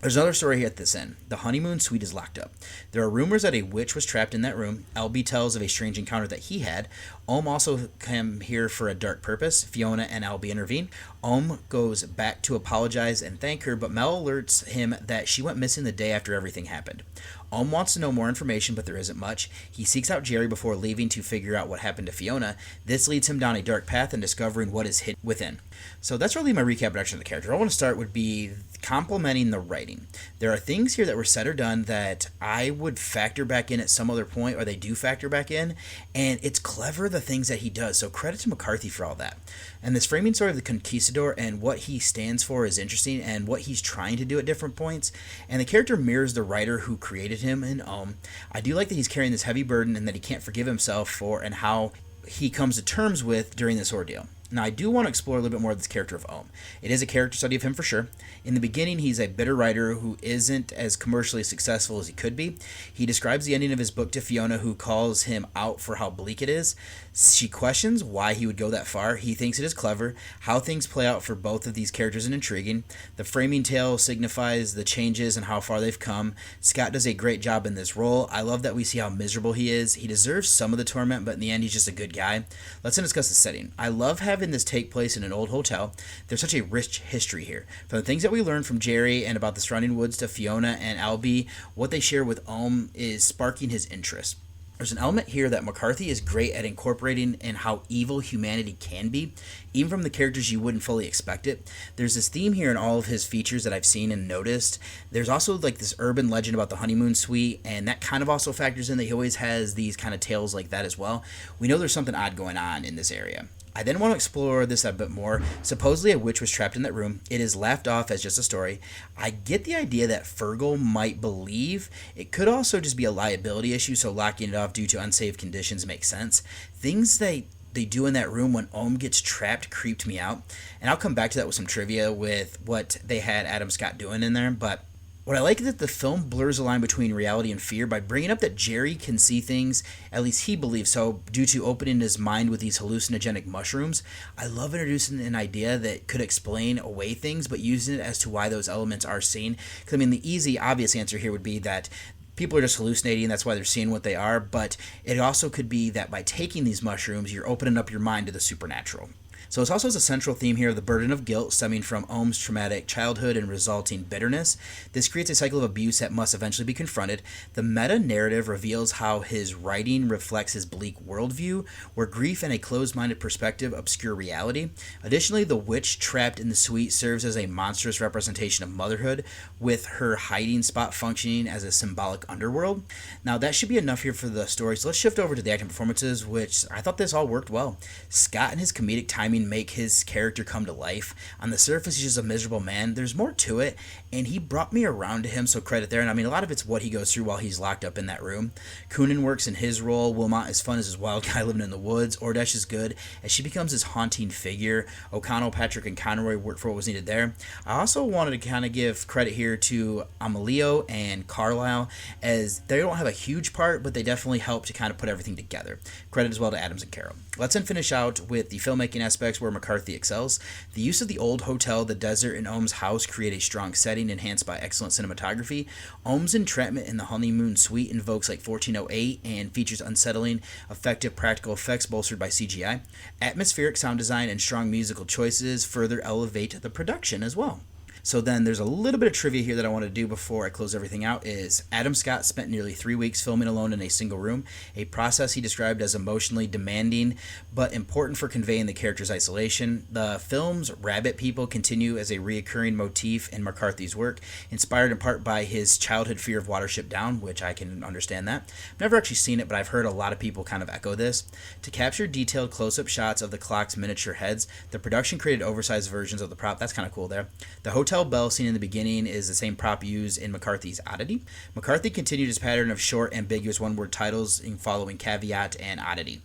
There's another story here at this end. The honeymoon suite is locked up. There are rumors that a witch was trapped in that room. Elby tells of a strange encounter that he had. Ohm also came here for a dark purpose. Fiona and Elby intervene. Ohm goes back to apologize and thank her, but Mel alerts him that she went missing the day after everything happened. Ohm wants to know more information, but there isn't much. He seeks out Jerry before leaving to figure out what happened to Fiona. This leads him down a dark path and discovering what is hidden within. So that's really my recap production of the character. All I want to start would be complimenting the writing. There are things here that were said or done that I would factor back in at some other point, or they do factor back in, and it's clever the things that he does, so credit to McCarthy for all that. And this framing story of the conquistador and what he stands for is interesting, and what he's trying to do at different points, and the character mirrors the writer who created him in Ohm. I do like that he's carrying this heavy burden and that he can't forgive himself for and how he comes to terms with during this ordeal. Now, I do want to explore a little bit more of this character of Ohm. It is a character study of him for sure. In the beginning, he's a bitter writer who isn't as commercially successful as he could be. He describes the ending of his book to Fiona, who calls him out for how bleak it is. She questions why he would go that far. He thinks it is clever. How things play out for both of these characters is intriguing. The framing tale signifies the changes and how far they've come. Scott does a great job in this role. I love that we see how miserable he is. He deserves some of the torment, but in the end, he's just a good guy. Let's then discuss the setting. I love having this take place in an old hotel. There's such a rich history here. From the things that we learned from Jerry and about the surrounding woods to Fiona and Albie, what they share with Ohm is sparking his interest. There's an element here that McCarthy is great at incorporating in how evil humanity can be, even from the characters you wouldn't fully expect it. There's this theme here in all of his features that I've seen and noticed. There's also like this urban legend about the honeymoon suite, and that kind of also factors in that he always has these kind of tales like that as well. We know there's something odd going on in this area. I then want to explore this a bit more. Supposedly a witch was trapped in that room. It is laughed off as just a story. I get the idea that Fergal might believe. It could also just be a liability issue, so locking it off due to unsafe conditions makes sense. Things they do in that room when Ohm gets trapped creeped me out. And I'll come back to that with some trivia with what they had Adam Scott doing in there, but what I like is that the film blurs the line between reality and fear by bringing up that Jerry can see things, at least he believes so, due to opening his mind with these hallucinogenic mushrooms. I love introducing an idea that could explain away things, but using it as to why those elements are seen. Because, I mean, the easy, obvious answer here would be that people are just hallucinating, that's why they're seeing what they are, but it also could be that by taking these mushrooms, you're opening up your mind to the supernatural. So it also has a central theme here of the burden of guilt stemming from Ohm's traumatic childhood and resulting bitterness. This creates a cycle of abuse that must eventually be confronted. The meta-narrative reveals how his writing reflects his bleak worldview, where grief and a closed-minded perspective obscure reality. Additionally, the witch trapped in the suite serves as a monstrous representation of motherhood, with her hiding spot functioning as a symbolic underworld. Now, that should be enough here for the story, so let's shift over to the acting performances, which I thought this all worked well. Scott and his comedic timing make his character come to life. On the surface, he's just a miserable man. There's more to it, and he brought me around to him, so credit there. And I mean, a lot of it's what he goes through while he's locked up in that room. Coonan works in his role. Wilmot is fun as his wild guy living in the woods. Ordesh is good as she becomes his haunting figure. O'Connell, Patrick, and Conroy work for what was needed there. I also wanted to kind of give credit here to Amelio and Carlisle, as they don't have a huge part, but they definitely help to kind of put everything together. Credit as well to Adams and Carroll. Let's then finish out with the filmmaking aspects where McCarthy excels. The use of the old hotel, the desert, and Ohm's house create a strong setting enhanced by excellent cinematography. Ohm's entrapment in the honeymoon suite invokes like 1408 and features unsettling, effective practical effects bolstered by CGI. Atmospheric sound design and strong musical choices further elevate the production as well. So then there's a little bit of trivia here that I want to do before I close everything out is Adam Scott spent nearly 3 weeks filming alone in a single room, a process he described as emotionally demanding but important for conveying the character's isolation. The film's rabbit people continue as a reoccurring motif in McCarthy's work, inspired in part by his childhood fear of Watership Down, which I can understand that. I've never actually seen it, but I've heard a lot of people kind of echo this. To capture detailed close-up shots of the clock's miniature heads, the production created oversized versions of the prop. That's kind of cool there. The hotel bell scene in the beginning is the same prop used in McCarthy's Oddity. McCarthy continued his pattern of short, ambiguous one-word titles in following Caveat and Oddity.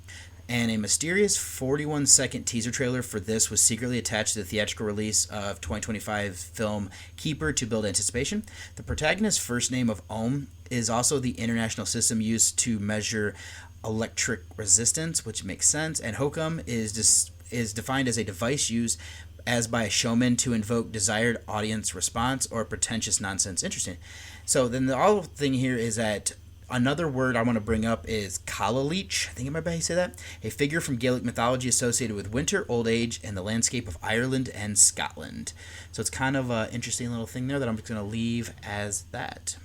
And a mysterious 41-second teaser trailer for this was secretly attached to the theatrical release of 2025 film Keeper to build anticipation. The protagonist's first name of Ohm is also the international system used to measure electric resistance, which makes sense, and Hokum is defined as a device used as by a showman to invoke desired audience response or pretentious nonsense. Interesting. So then the whole thing here is that another word I want to bring up is Kalaleech. I think it might be how you say that. A figure from Gaelic mythology associated with winter, old age, and the landscape of Ireland and Scotland. So it's kind of an interesting little thing there that I'm just going to leave as that.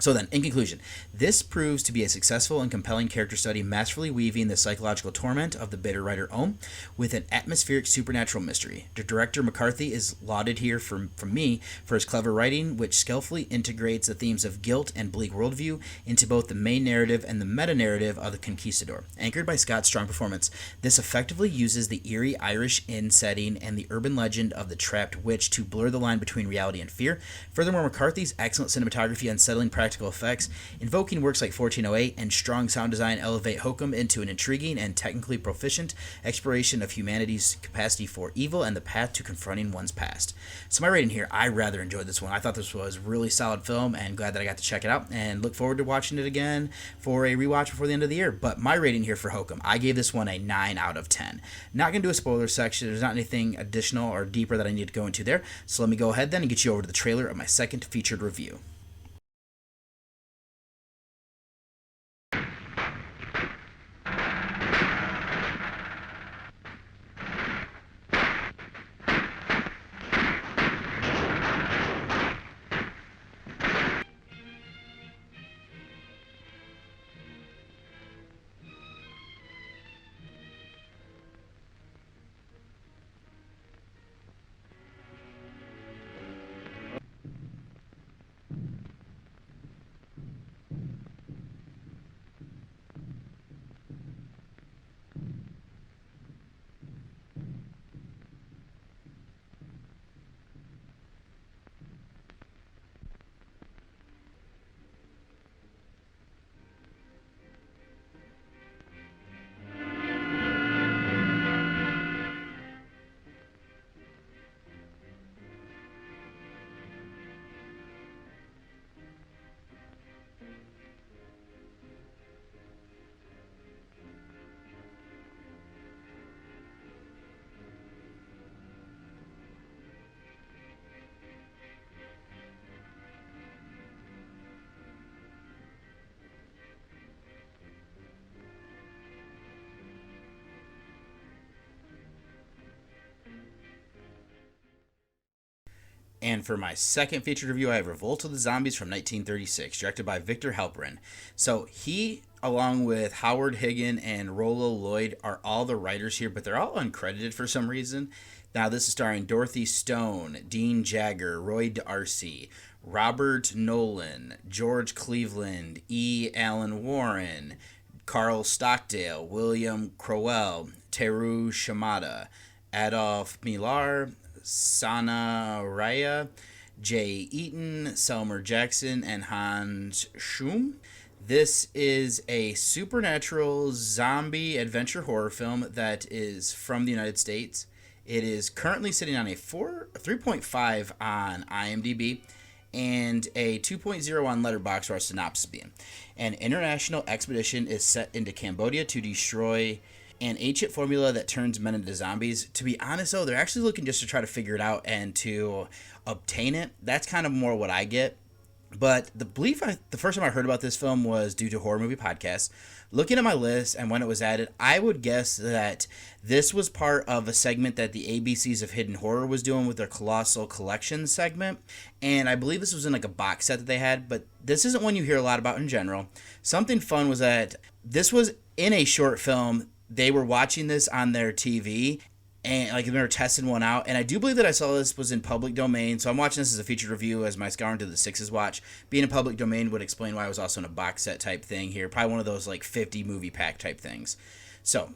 So then, in conclusion, this proves to be a successful and compelling character study, masterfully weaving the psychological torment of the bitter writer Ohm with an atmospheric supernatural mystery. The director McCarthy is lauded here from me for his clever writing, which skillfully integrates the themes of guilt and bleak worldview into both the main narrative and the meta-narrative of the Conquistador. Anchored by Scott's strong performance, this effectively uses the eerie Irish inn setting and the urban legend of the trapped witch to blur the line between reality and fear. Furthermore, McCarthy's excellent cinematography, unsettling practical effects, invoking works like 1408, and strong sound design elevate Hokum into an intriguing and technically proficient exploration of humanity's capacity for evil and the path to confronting one's past. So my rating here, I rather enjoyed this one. I thought this was a really solid film and glad that I got to check it out and look forward to watching it again for a rewatch before the end of the year. But my rating here for Hokum, I gave this one a 9 out of 10. Not going to do a spoiler section. There's not anything additional or deeper that I need to go into there. So let me go ahead then and get you over to the trailer of my second featured review. And for my second featured review, I have Revolt of the Zombies from 1936, directed by Victor Halperin. So he, along with Howard Higgin and Rollo Lloyd, are all the writers here, but they're all uncredited for some reason. Now, this is starring Dorothy Stone, Dean Jagger, Roy D'Arcy, Robert Nolan, George Cleveland, E. Allen Warren, Carl Stockdale, William Crowell, Teru Shimada, Adolf Millar, Sana Raya, Jay Eaton, Selmer Jackson, and Hans Schum. This is a supernatural zombie adventure horror film that is from the United States. It is currently sitting on a 3.5 on IMDb and a 2.0 on Letterboxd, or a synopsis being. An international expedition is set into Cambodia to destroy an ancient formula that turns men into zombies. To be honest, though, they're actually looking just to try to figure it out and to obtain it. That's kind of more what I get. But the first time I heard about this film was due to Horror Movie Podcast. Looking at my list and when it was added, I would guess that this was part of a segment that the ABCs of Hidden Horror was doing with their Colossal Collection segment. And I believe this was in like a box set that they had, but this isn't one you hear a lot about in general. Something fun was that this was in a short film. They were watching this on their TV, and like they were testing one out, and I do believe that I saw this was in public domain, so I'm watching this as a featured review as my Scouring to the Sixes watch. Being in public domain would explain why I was also in a box set type thing here, probably one of those like 50 movie pack type things. So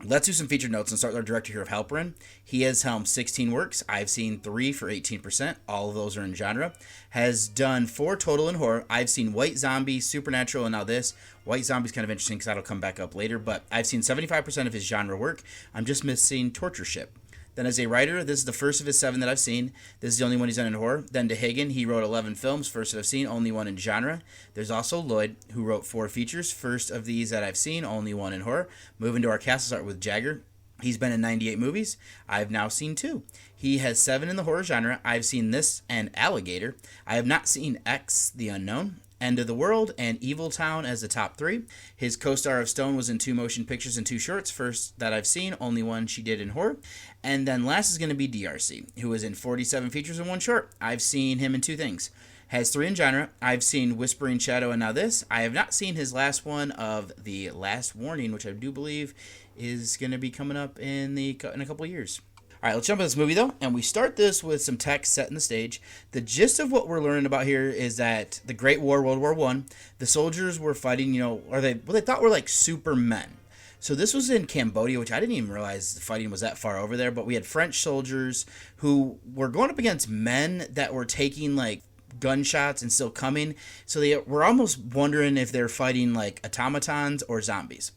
let's do some featured notes and start with our director here of Halperin. He has helmed 16 works. I've seen 3 for 18%. All of those are in genre. Has done 4 total in horror. I've seen White Zombie, Supernatural, and now this. White Zombie's kind of interesting because that'll come back up later, but I've seen 75% of his genre work. I'm just missing Torture Ship. Then as a writer, this is the first of his 7 that I've seen. This is the only one he's done in horror. Then to Higgin, he wrote 11 films, first that I've seen, only one in genre. There's also Lloyd, who wrote 4 features, first of these that I've seen, only one in horror. Moving to our cast, start with Jagger. He's been in 98 movies. I've now seen 2. He has 7 in the horror genre. I've seen this and Alligator. I have not seen X, The Unknown, End of the World, and Evil Town as the top 3. His co-star of Stone was in 2 motion pictures and 2 shorts, first that I've seen, only one she did in horror. And then last is going to be DRC, who was in 47 features and 1 short. I've seen him in 2 things. Has 3 in genre. I've seen Whispering Shadow and now this. I have not seen his last one of The Last Warning, which I do believe is going to be coming up in a couple of years. All right, let's jump into this movie, though, and we start this with some text setting the stage. The gist of what we're learning about here is that the Great War, World War I, the soldiers were fighting, what they thought were like supermen. So this was in Cambodia, which I didn't even realize the fighting was that far over there, but we had French soldiers who were going up against men that were taking, like, gunshots and still coming. So they were almost wondering if they're fighting, like, automatons or zombies.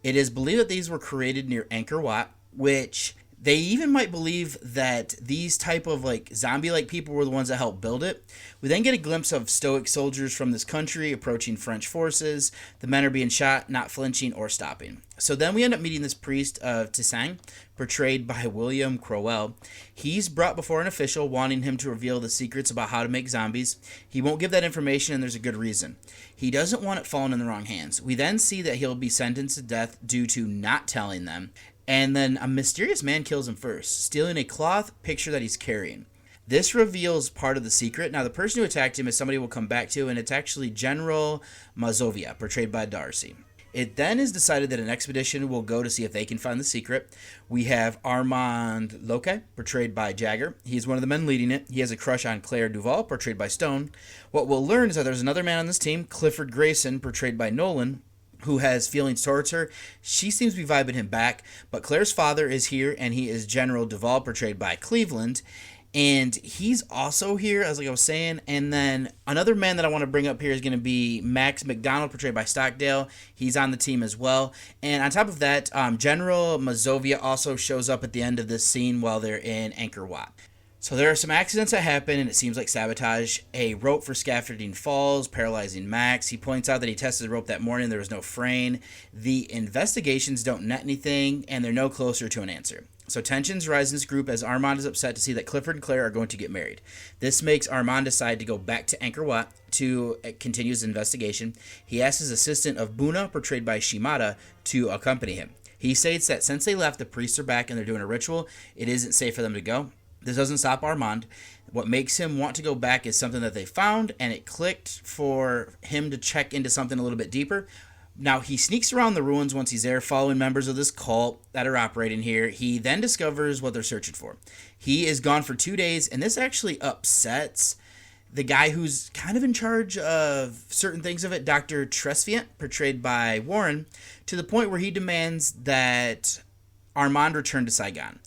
It is believed that these were created near Angkor Wat, which they even might believe that these type of like zombie-like people were the ones that helped build it. We then get a glimpse of stoic soldiers from this country approaching French forces. The men are being shot, not flinching or stopping. So then we end up meeting this priest of Tsang, portrayed by William Crowell. He's brought before an official wanting him to reveal the secrets about how to make zombies. He won't give that information, and there's a good reason. He doesn't want it falling in the wrong hands. We then see that he'll be sentenced to death due to not telling them. And then a mysterious man kills him first, stealing a cloth picture that he's carrying. This reveals part of the secret. Now, the person who attacked him is somebody we'll come back to, and it's actually General Mazovia, portrayed by Darcy. It then is decided that an expedition will go to see if they can find the secret. We have Armand Locke, portrayed by Jagger. He's one of the men leading it. He has a crush on Claire Duval, portrayed by Stone. What we'll learn is that there's another man on this team, Clifford Grayson, portrayed by Nolan, who has feelings towards her. She seems to be vibing him back, but Claire's father is here, and he is General Duval, portrayed by Cleveland, and he's also here, as like I was saying. And then another man that I want to bring up here is going to be Max McDonald, portrayed by Stockdale. He's on the team as well. And on top of that, General Mazovia also shows up at the end of this scene while they're in Angkor Wat. So there are some accidents that happen, and it seems like sabotage. A rope for scaffolding falls, paralyzing Max. He points out that he tested the rope that morning. There was no fraying. The investigations don't net anything, and they're no closer to an answer. So tensions rise in this group as Armand is upset to see that Clifford and Claire are going to get married. This makes Armand decide to go back to Angkor Wat to continue his investigation. He asks his assistant of Buna, portrayed by Shimada, to accompany him. He states that since they left, the priests are back and they're doing a ritual. It isn't safe for them to go. This doesn't stop Armand. What makes him want to go back is something that they found, and it clicked for him to check into something a little bit deeper. Now, he sneaks around the ruins once he's there, following members of this cult that are operating here. He then discovers what they're searching for. He is gone for 2 days, and this actually upsets the guy who's kind of in charge of certain things of it, Dr. Tresvant, portrayed by Warren, to the point where he demands that Armand return to Saigon.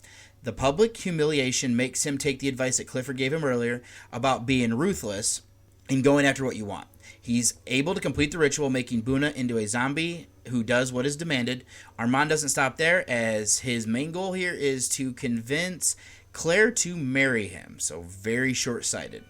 The public humiliation makes him take the advice that Clifford gave him earlier about being ruthless and going after what you want. He's able to complete the ritual, making Buna into a zombie who does what is demanded. Armand doesn't stop there, as his main goal here is to convince Claire to marry him. So very short-sighted.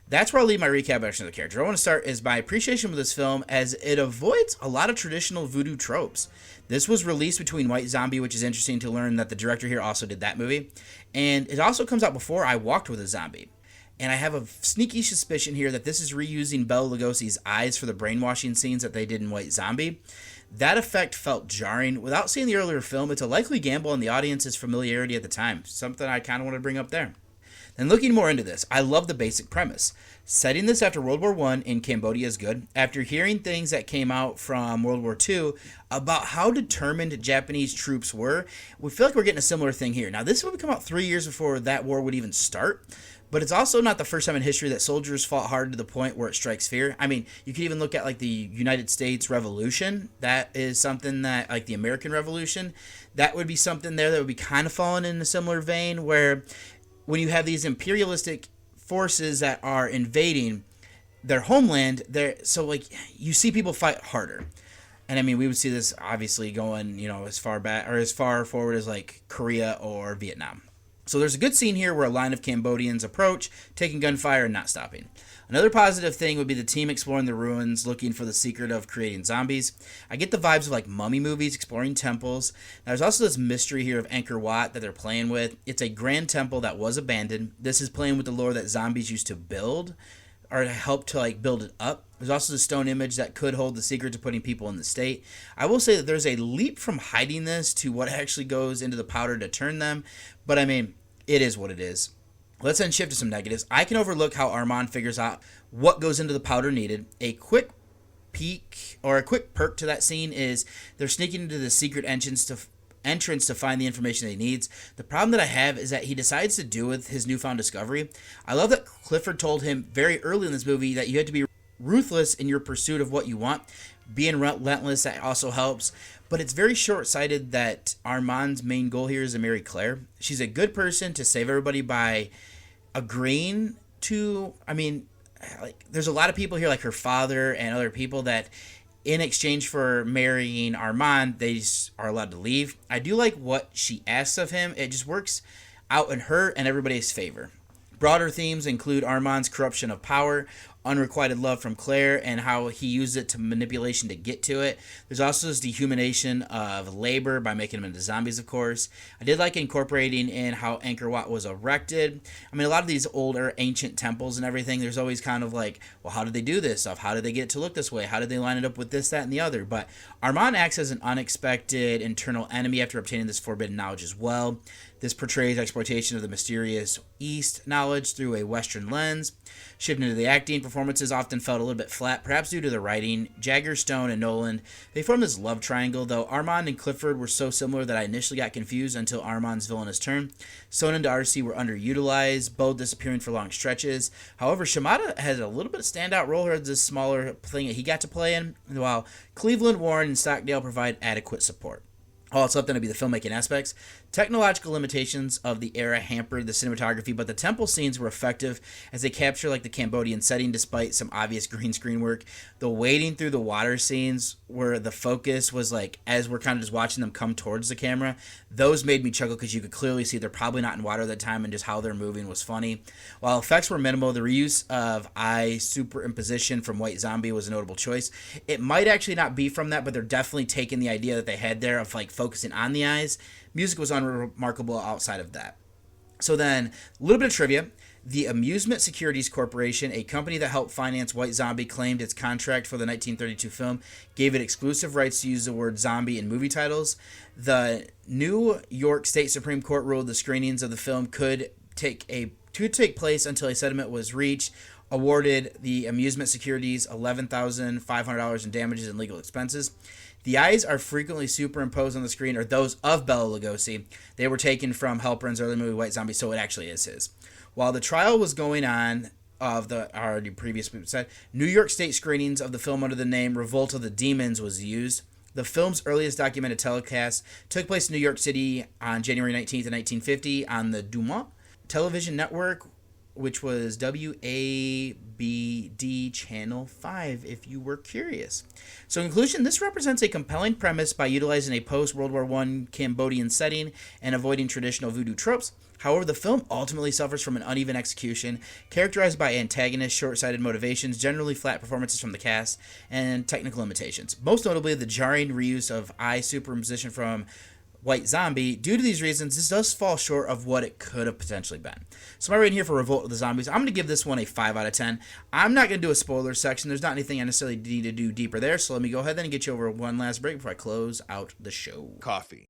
That's where I'll leave my recap action of the character. I want to start is my appreciation of this film, as it avoids a lot of traditional voodoo tropes. This was released between White Zombie, which is interesting to learn that the director here also did that movie. And it also comes out before I Walked with a Zombie. And I have a sneaky suspicion here that this is reusing Bela Lugosi's eyes for the brainwashing scenes that they did in White Zombie. That effect felt jarring. Without seeing the earlier film, it's a likely gamble on the audience's familiarity at the time. Something I kind of want to bring up there. Then looking more into this, I love the basic premise. Setting this after World War I in Cambodia is good. After hearing things that came out from World War II about how determined Japanese troops were, we feel like we're getting a similar thing here. Now, this would come out 3 years before that war would even start. But it's also not the first time in history that soldiers fought hard to the point where it strikes fear. I mean, you could even look at like the United States Revolution. That is something that, like the American Revolution, that would be something there that would be kind of falling in a similar vein, where when you have these imperialistic forces that are invading their homeland, so like you see people fight harder. And I mean, we would see this obviously going, as far back or as far forward as like Korea or Vietnam. So there's a good scene here where a line of Cambodians approach, taking gunfire and not stopping. Another positive thing would be the team exploring the ruins, looking for the secret of creating zombies. I get the vibes of like mummy movies, exploring temples. Now, there's also this mystery here of Angkor Wat that they're playing with. It's a grand temple that was abandoned. This is playing with the lore that zombies used to build, or to help to like build it up. There's also the stone image that could hold the secret to putting people in the state. I will say that there's a leap from hiding this to what actually goes into the powder to turn them. But I mean, it is what it is. Let's then shift to some negatives. I can overlook how Armand figures out what goes into the powder needed. A quick peek or a quick perk to that scene is they're sneaking into the secret entrance to find the information that he needs. The problem that I have is that he decides to do with his newfound discovery. I love that Clifford told him very early in this movie that you had to be ruthless in your pursuit of what you want. Being relentless, that also helps. But it's very short-sighted that Armand's main goal here is to marry Claire. She's a good person to save everybody by agreeing to, there's a lot of people here, like her father and other people, that in exchange for marrying Armand, they just are allowed to leave. I do like what she asks of him. It just works out in her and everybody's favor. Broader themes include Armand's corruption of power, unrequited love from Claire, and how he used it to manipulation to get to it. There's also this dehumanization of labor by making them into zombies, of course. I did like incorporating in how Angkor Wat was erected. I mean, a lot of these older ancient temples and everything, there's always kind of like, well, how did they do this stuff? How did they get it to look this way? How did they line it up with this, that, and the other? But Armand acts as an unexpected internal enemy after obtaining this forbidden knowledge as well. This portrays exploitation of the mysterious East knowledge through a Western lens. Shifting to the acting, performances often felt a little bit flat, perhaps due to the writing. Jagger, Stone, and Nolan, they formed this love triangle, though Armand and Clifford were so similar that I initially got confused until Armand's villainous turn. Stone and Darcy were underutilized, both disappearing for long stretches. However, Shimada has a little bit of standout role here as this smaller thing that he got to play in, while Cleveland, Warren, and Stockdale provide adequate support. All it's left then to be the filmmaking aspects. Technological limitations of the era hampered the cinematography, but the temple scenes were effective as they capture like the Cambodian setting despite some obvious green screen work. The wading through the water scenes where the focus was like as we're kind of just watching them come towards the camera, those made me chuckle because you could clearly see they're probably not in water at that time, and just how they're moving was funny. While effects were minimal, the reuse of eye superimposition from White Zombie was a notable choice. It might actually not be from that, but they're definitely taking the idea that they had there of like focusing on the eyes. Music was unremarkable outside of that. So then, a little bit of trivia. The Amusement Securities Corporation, a company that helped finance White Zombie, claimed its contract for the 1932 film gave it exclusive rights to use the word zombie in movie titles. The New York State Supreme Court ruled the screenings of the film could take place until a settlement was reached, awarded the amusement securities $11,500 in damages and legal expenses. The eyes are frequently superimposed on the screen are those of Bela Lugosi. They were taken from Halperin's early movie White Zombie, so it actually is his. While the trial was going on of the already previously said, New York State screenings of the film under the name Revolt of the Demons was used. The film's earliest documented telecast took place in New York City on January 19th, 1950 on the Dumont television network, which was WABD Channel 5, if you were curious. So in conclusion, this represents a compelling premise by utilizing a post-World War I Cambodian setting and avoiding traditional voodoo tropes. However, the film ultimately suffers from an uneven execution, characterized by antagonists, short-sighted motivations, generally flat performances from the cast, and technical limitations. Most notably, the jarring reuse of eye superimposition from White Zombie. Due to these reasons, this does fall short of what it could have potentially been. So my rating here for Revolt of the Zombies, I'm going to give this one a 5 out of 10. I'm not going to do a spoiler section. There's not anything I necessarily need to do deeper there, so let me go ahead and get you over one last break before I close out the show. Coffee.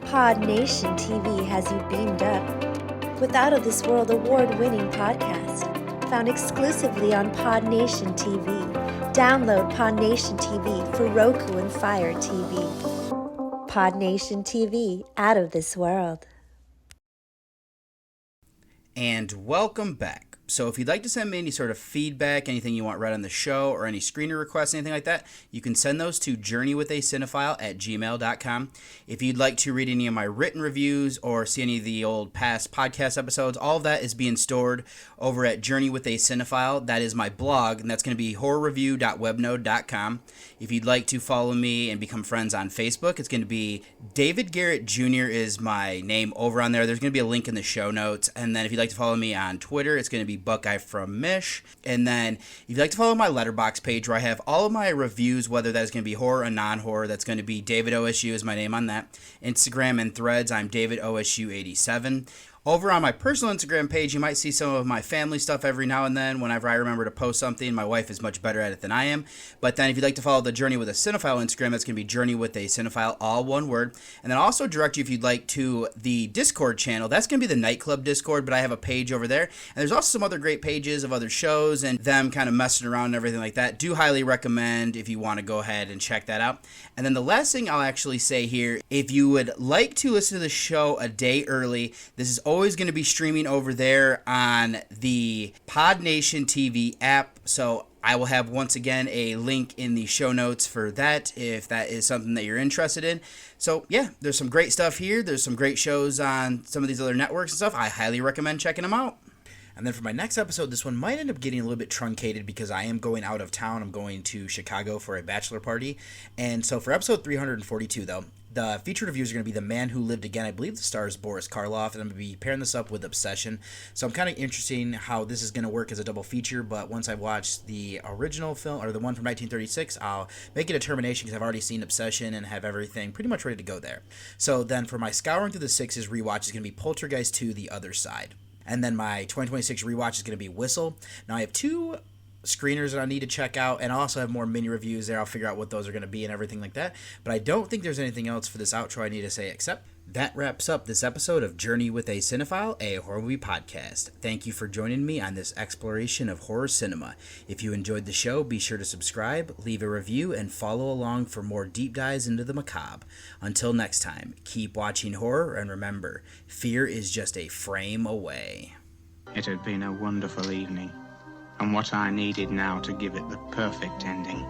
Pod Nation TV has you beamed up with Out of This World award-winning podcast, found exclusively on Pod Nation TV. Download Pod Nation TV for Roku and Fire TV. Pod Nation TV, Out of This World. And welcome back. So if you'd like to send me any sort of feedback, anything you want read on the show, or any screener requests, anything like that, you can send those to journeywithacinephile@gmail.com. If you'd like to read any of my written reviews or see any of the old past podcast episodes, all of that is being stored over at Journey with a Cinephile. That is my blog, and that's going to be horrorreview.webnode.com. If you'd like to follow me and become friends on Facebook, it's going to be David Garrett Jr. is my name over on there. There's going to be a link in the show notes. And then if you'd like to follow me on Twitter, it's going to be Buckeye from Mish. And then if you'd like to follow my Letterboxd page where I have all of my reviews, whether that is going to be horror or non-horror, that's going to be David OSU is my name on that. Instagram and Threads, I'm David OSU87. Over on my personal Instagram page, you might see some of my family stuff every now and then whenever I remember to post something. My wife is much better at it than I am. But then if you'd like to follow the Journey with a Cinephile Instagram, that's going to be Journey with a Cinephile, all one word. And then also direct you, if you'd like, to the Discord channel. That's going to be the Nightclub Discord, but I have a page over there. And there's also some other great pages of other shows and them kind of messing around and everything like that. Do highly recommend if you want to go ahead and check that out. And then the last thing I'll actually say here, if you would like to listen to the show a day early, this is always going to be streaming over there on the Pod Nation TV app. So I will have, once again, a link in the show notes for that if that is something that you're interested in. So yeah, there's some great stuff here. There's some great shows on some of these other networks and stuff. I highly recommend checking them out. And then for my next episode, this one might end up getting a little bit truncated because I am going out of town. I'm going to Chicago for a bachelor party. And so for episode 342, though, the featured reviews are going to be The Man Who Lived Again. I believe the star is Boris Karloff, and I'm going to be pairing this up with Obsession. So I'm kind of interested in how this is going to work as a double feature, but once I've watched the original film, or the one from 1936, I'll make a determination because I've already seen Obsession and have everything pretty much ready to go there. So then for my Scouring Through the Sixes rewatch is going to be Poltergeist 2, The Other Side. And then my 2026 rewatch is going to be Whistle. Now I have two screeners that I need to check out, and I also have more mini reviews there. I'll figure out what those are going to be and everything like that. But I don't think there's anything else for this outro I need to say, except that wraps up this episode of Journey with a Cinephile, a horror movie podcast. Thank you for joining me on this exploration of horror cinema. If you enjoyed the show, be sure to subscribe, leave a review, and follow along for more deep dives into the macabre. Until next time, keep watching horror, and remember, fear is just a frame away. It had been a wonderful evening, and what I needed now to give it the perfect ending